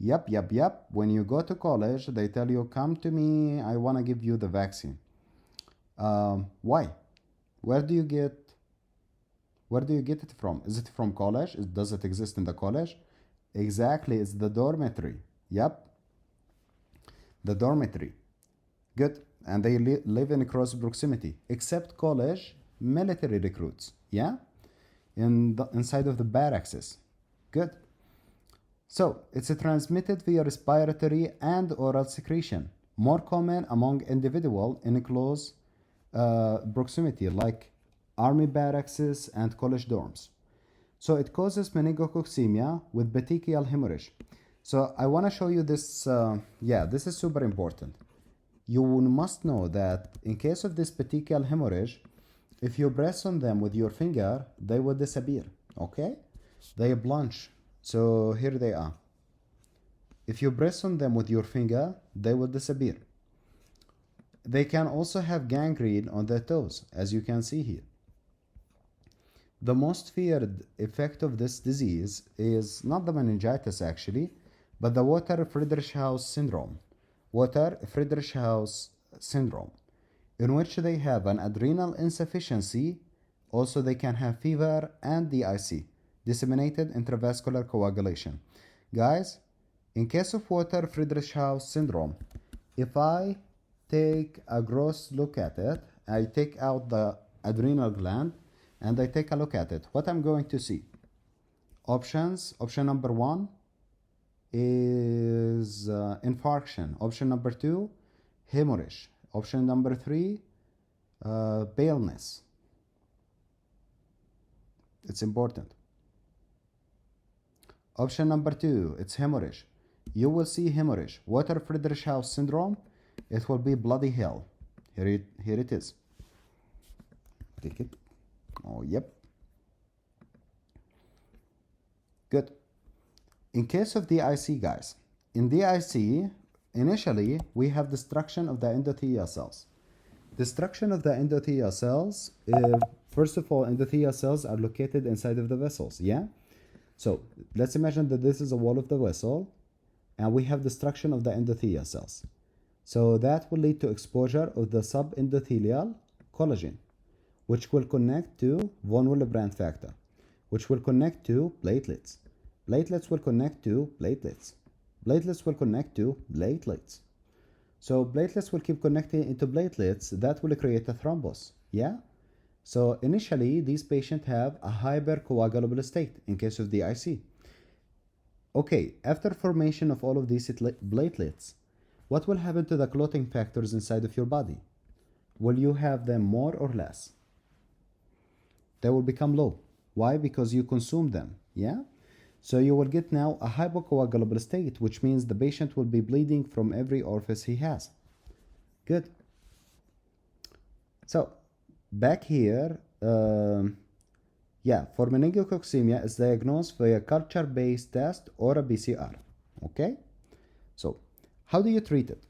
Yep. When you go to college, they tell you, come to me, I want to give you the vaccine. Why? Where do you get it from? Is it from college? Does it exist in the college? Exactly, it's the dormitory. Yep. The dormitory. Good. And they live in close proximity, except college military recruits. Yeah? Inside of the barracks. Good. So, it's transmitted via respiratory and oral secretion, more common among individuals in close proximity, like army barracks and college dorms. So, it causes meningococcemia with petechial hemorrhage. So, I want to show you this. This is super important. You must know that in case of this petechial hemorrhage, if you press on them with your finger, they will disappear. Okay? They blanch. So here they are. If you press on them with your finger, they will disappear. They can also have gangrene on their toes, as you can see here. The most feared effect of this disease is not the meningitis actually, but the Water-Friedrich-Haus syndrome. Water-Friedrich-Haus syndrome. in which they have an adrenal insufficiency. Also, they can have fever and DIC, disseminated intravascular coagulation. Guys, in case of Water Friedrichshaus syndrome, if I take a gross look at it, I take out the adrenal gland and I take a look at it, what I'm going to see? Options. Option number 1 is infarction. Option number 2, hemorrhage. Option number 3, paleness. It's important. Option number 2, it's hemorrhage. You will see hemorrhage. Water Friedrichshaus syndrome, it will be bloody hell. Here it is. Take it. Oh, yep. Good. In case of DIC, guys, in DIC, initially, we have destruction of the endothelial cells. Destruction of the endothelial cells, first of all, endothelial cells are located inside of the vessels, yeah? So, let's imagine that this is a wall of the vessel, and we have destruction of the endothelial cells. So, that will lead to exposure of the subendothelial collagen, which will connect to von Willebrand factor, which will connect to platelets. Platelets will connect to platelets. Platelets will connect to platelets. So platelets will keep connecting into platelets. That will create a thrombus. Yeah? So initially, these patients have a hypercoagulable state in case of DIC. Okay, after formation of all of these platelets, what will happen to the clotting factors inside of your body? Will you have them more or less? They will become low. Why? Because you consume them. Yeah? So you will get now a hypocoagulable state, which means the patient will be bleeding from every orifice he has. Good. So back here, yeah, for meningococcemia is diagnosed via culture-based test or a PCR. Okay? So how do you treat it?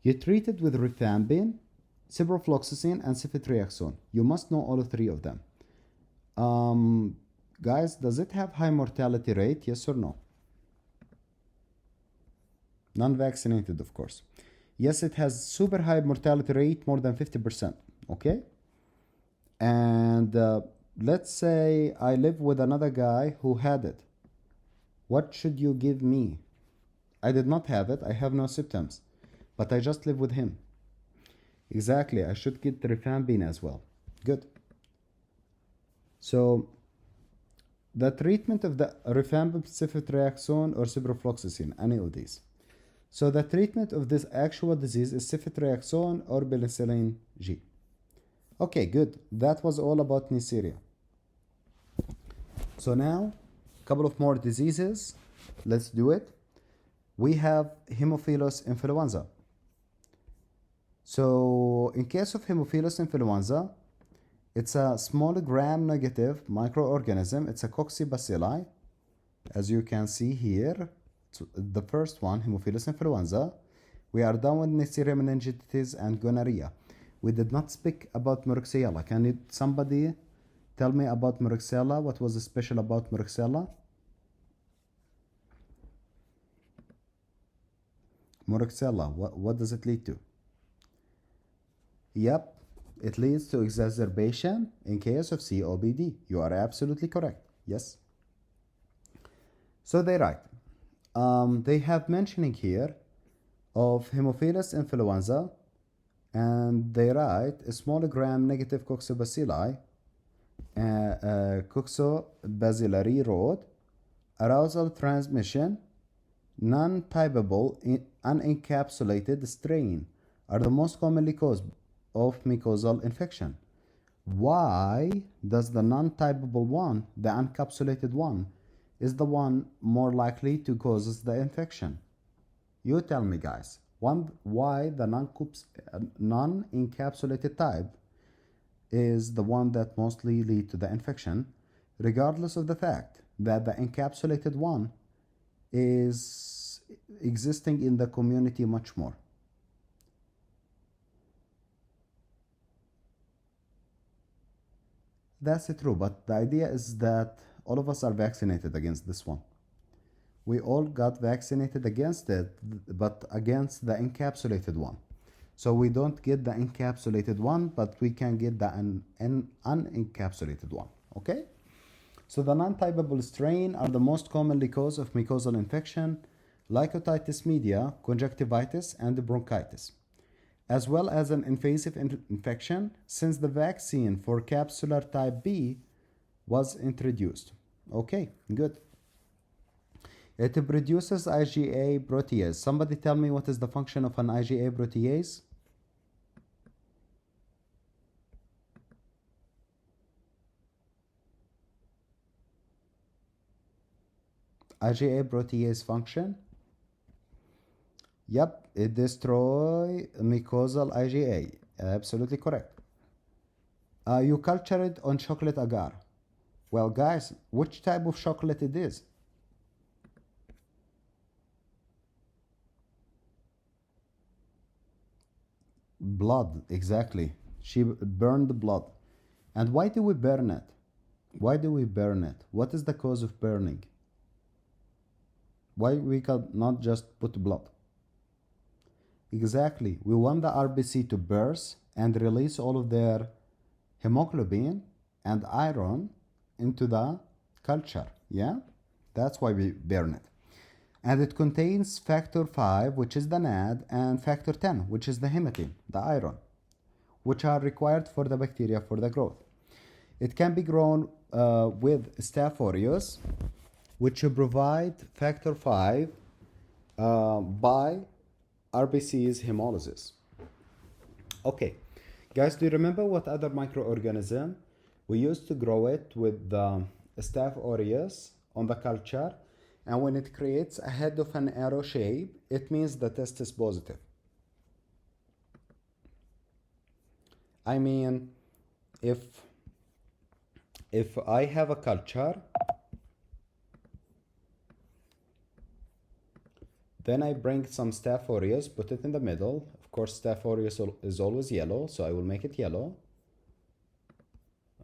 You treat it with rifampin, ciprofloxacin, and ceftriaxone. You must know all three of them. Guys, does it have high mortality rate? Yes or no? Non-vaccinated, of course. Yes, it has super high mortality rate, more than 50%. Okay? And let's say I live with another guy who had it. What should you give me? I did not have it. I have no symptoms. But I just live with him. Exactly. I should get rifampin as well. Good. So the treatment of the rifampin, ceftriaxone, or ciprofloxacin, any of these. So the treatment of this actual disease is ceftriaxone or penicillin G. Okay, good. That was all about Neisseria. So now, a couple of more diseases. Let's do it. We have Haemophilus influenza. So in case of Haemophilus influenza, it's a small gram-negative microorganism. It's a coccibacilli, as you can see here. So the first one, Haemophilus influenza. We are done with Neisseria meningitis and gonorrhea. We did not speak about Moraxella. Can somebody tell me about Moraxella? What was special about Moraxella? Moraxella, what does it lead to? Yep. It leads to exacerbation in case of COPD. You are absolutely correct. Yes. So they write. They have mentioning here of Haemophilus influenza, and they write a small gram-negative coccibacilli, coccobacillary road, arousal transmission, non-typable, unencapsulated strain are the most commonly caused of mucosal infection. Why does the non-typable one, the encapsulated one, is the one more likely to cause the infection? You tell me, guys. Why the non-encapsulated type is the one that mostly lead to the infection, regardless of the fact that the encapsulated one is existing in the community much more. That's true, but the idea is that all of us are vaccinated against this one. We all got vaccinated against it, but against the encapsulated one. So we don't get the encapsulated one, but we can get the unencapsulated one, okay? So the non-typable strain are the most commonly cause of mucosal infection, like otitis media, conjunctivitis, and bronchitis, as well as an invasive infection since the vaccine for capsular type B was introduced. Okay, good. It produces IgA protease. Somebody tell me what is the function of an IgA protease? IgA protease function? Yep, it destroys mucosal IgA. Absolutely correct. You culture it on chocolate agar. Well, guys, which type of chocolate it is? Blood, exactly. She burned the blood. And why do we burn it? Why do we burn it? What is the cause of burning? Why we cannot just put blood? Exactly. We want the RBC to burst and release all of their hemoglobin and iron into the culture. Yeah? That's why we burn it. And it contains factor 5, which is the NAD, and factor 10, which is the hematin, the iron, which are required for the bacteria for the growth. It can be grown with Staph aureus, which provide factor 5 by RBC's hemolysis. Okay, guys, do you remember what other microorganism we used to grow it with the Staph aureus on the culture, and when it creates a head of an arrow shape, it means the test is positive. I mean, if I have a culture, then I bring some Staph aureus, put it in the middle. Of course, Staph aureus is always yellow, so I will make it yellow.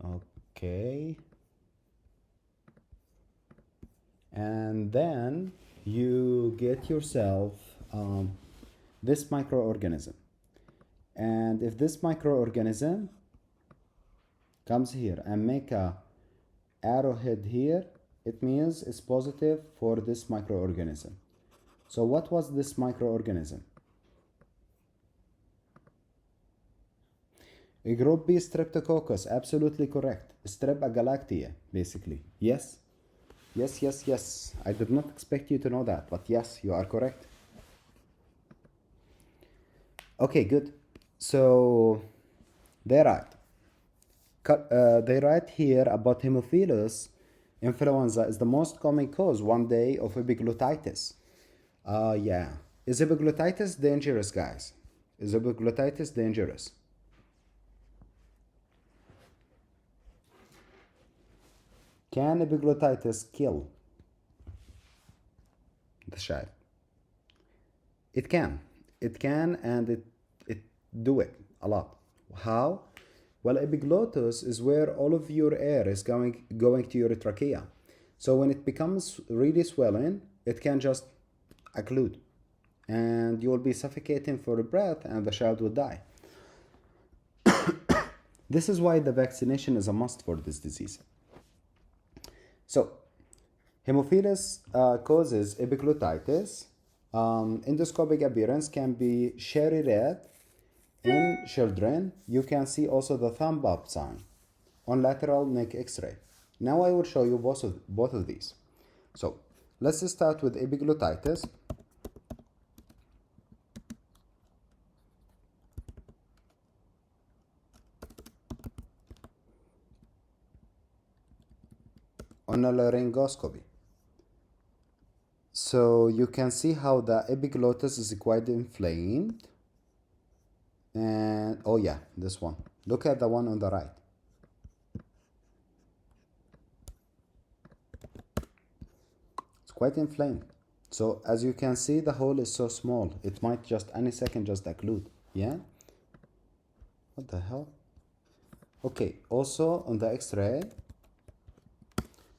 Okay. And then you get yourself this microorganism. And if this microorganism comes here and make a arrowhead here, it means it's positive for this microorganism. So what was this microorganism? A group B Streptococcus, absolutely correct. Strep agalactiae, basically. Yes. Yes, yes, yes. I did not expect you to know that, but yes, you are correct. Okay, good. So they write. They write here about Haemophilus influenza is the most common cause one day of epiglottitis. Yeah. Is epiglottitis dangerous, guys? Is epiglottitis dangerous? Can epiglottitis kill the child? It can. It can, and it do it a lot. How? Well, epiglottis is where all of your air is going to your trachea. So when it becomes really swollen, it can just occlude, and you will be suffocating for a breath, and the child will die. This is why the vaccination is a must for this disease. So, Haemophilus causes epiglottitis. Endoscopic appearance can be cherry red in children. You can see also the thumb up sign on lateral neck x-ray. Now I will show you both of these. So let's start with epiglottitis. On a laryngoscopy. So you can see how the epiglottis is quite inflamed. And oh yeah, this one. Look at the one on the right. It's quite inflamed. So as you can see, the hole is so small. It might just any second just occlude. Yeah? What the hell? Okay, also on the x-ray,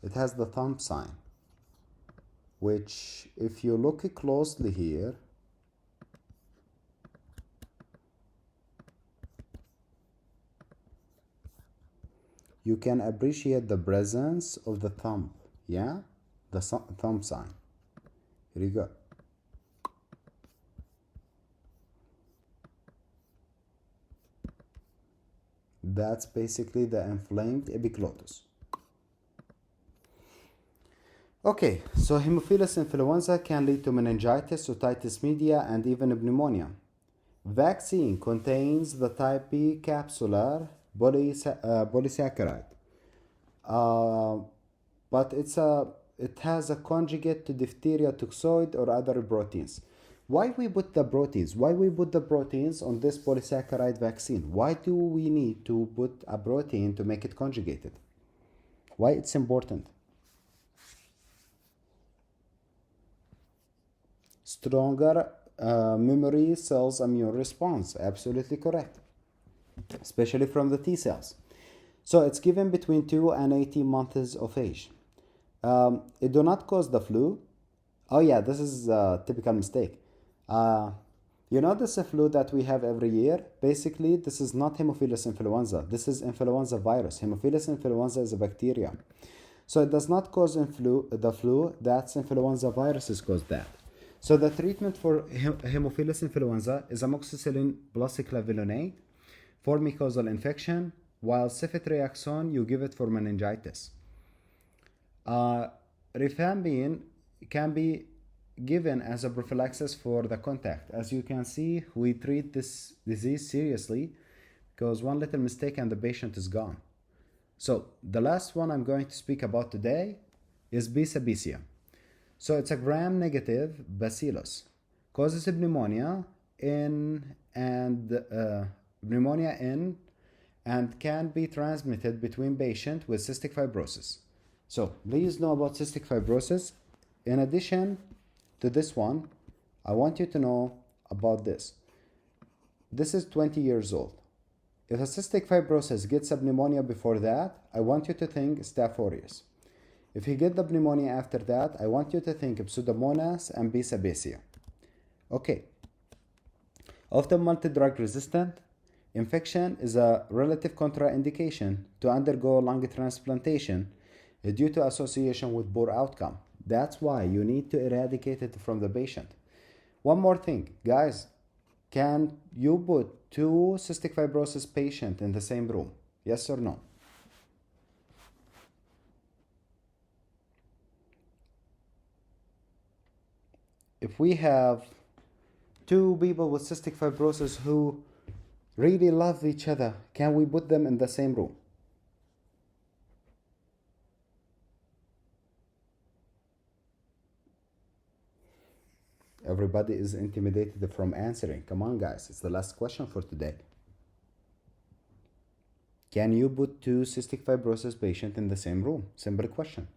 it has the thumb sign, which if you look closely here, you can appreciate the presence of the thumb. Yeah, the thumb sign. Here you go. That's basically the inflamed epiglottis. Okay, so Haemophilus influenza can lead to meningitis, otitis media, and even pneumonia. Vaccine contains the type B capsular polysaccharide, but it has a conjugate to diphtheria toxoid or other proteins. Why we put the proteins? Why we put the proteins on this polysaccharide vaccine? Why do we need to put a protein to make it conjugated? Why it's important? Stronger memory cells immune response. Absolutely correct. Especially from the T cells. So it's given between 2 and 18 months of age. It do not cause the flu. Oh yeah, this is a typical mistake. You know this flu that we have every year? Basically, this is not Haemophilus influenza. This is influenza virus. Haemophilus influenza is a bacteria. So it does not cause the flu. That's influenza viruses cause that. So the treatment for Haemophilus influenza is amoxicillin plus clavulanate for mucosal infection, while ceftriaxone you give it for meningitis. Rifampin can be given as a prophylaxis for the contact. As you can see, we treat this disease seriously because one little mistake and the patient is gone. So the last one I'm going to speak about today is B. Babesia. So it's a gram-negative bacillus, causes pneumonia in and can be transmitted between patients with cystic fibrosis. So please know about cystic fibrosis. In addition to this one, I want you to know about this. This is 20 years old. If a cystic fibrosis gets a pneumonia before that, I want you to think Staph aureus. If you get the pneumonia after that, I want you to think of Pseudomonas and B. Babesia. Okay. Often multi-drug resistant, infection is a relative contraindication to undergo lung transplantation due to association with poor outcome. That's why you need to eradicate it from the patient. One more thing, guys, can you put 2 cystic fibrosis patients in the same room? Yes or no? If we have 2 people with cystic fibrosis who really love each other, can we put them in the same room? Everybody is intimidated from answering. Come on, guys. It's the last question for today. Can you put 2 cystic fibrosis patients in the same room? Simple question.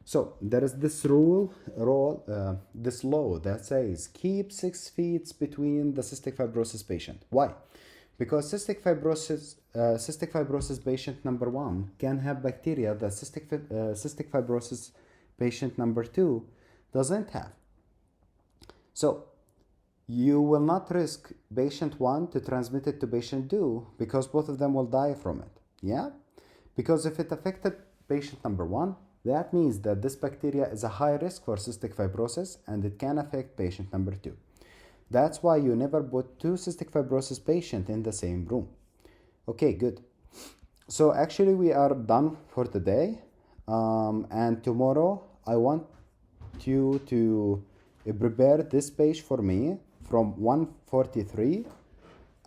So there is this this law that says keep 6 feet between the cystic fibrosis patient. Why? Because cystic fibrosis patient number 1 can have bacteria that cystic fibrosis patient number 2 doesn't have. So you will not risk patient 1 to transmit it to patient 2 because both of them will die from it. Yeah? Because if it affected patient number 1, that means that this bacteria is a high risk for cystic fibrosis and it can affect patient number 2. That's why you never put 2 cystic fibrosis patients in the same room. Okay, good. So actually we are done for today. And tomorrow I want you to prepare this page for me from 143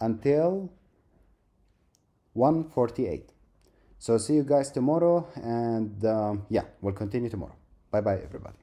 until 148. So see you guys tomorrow, and yeah, we'll continue tomorrow. Bye bye, everybody.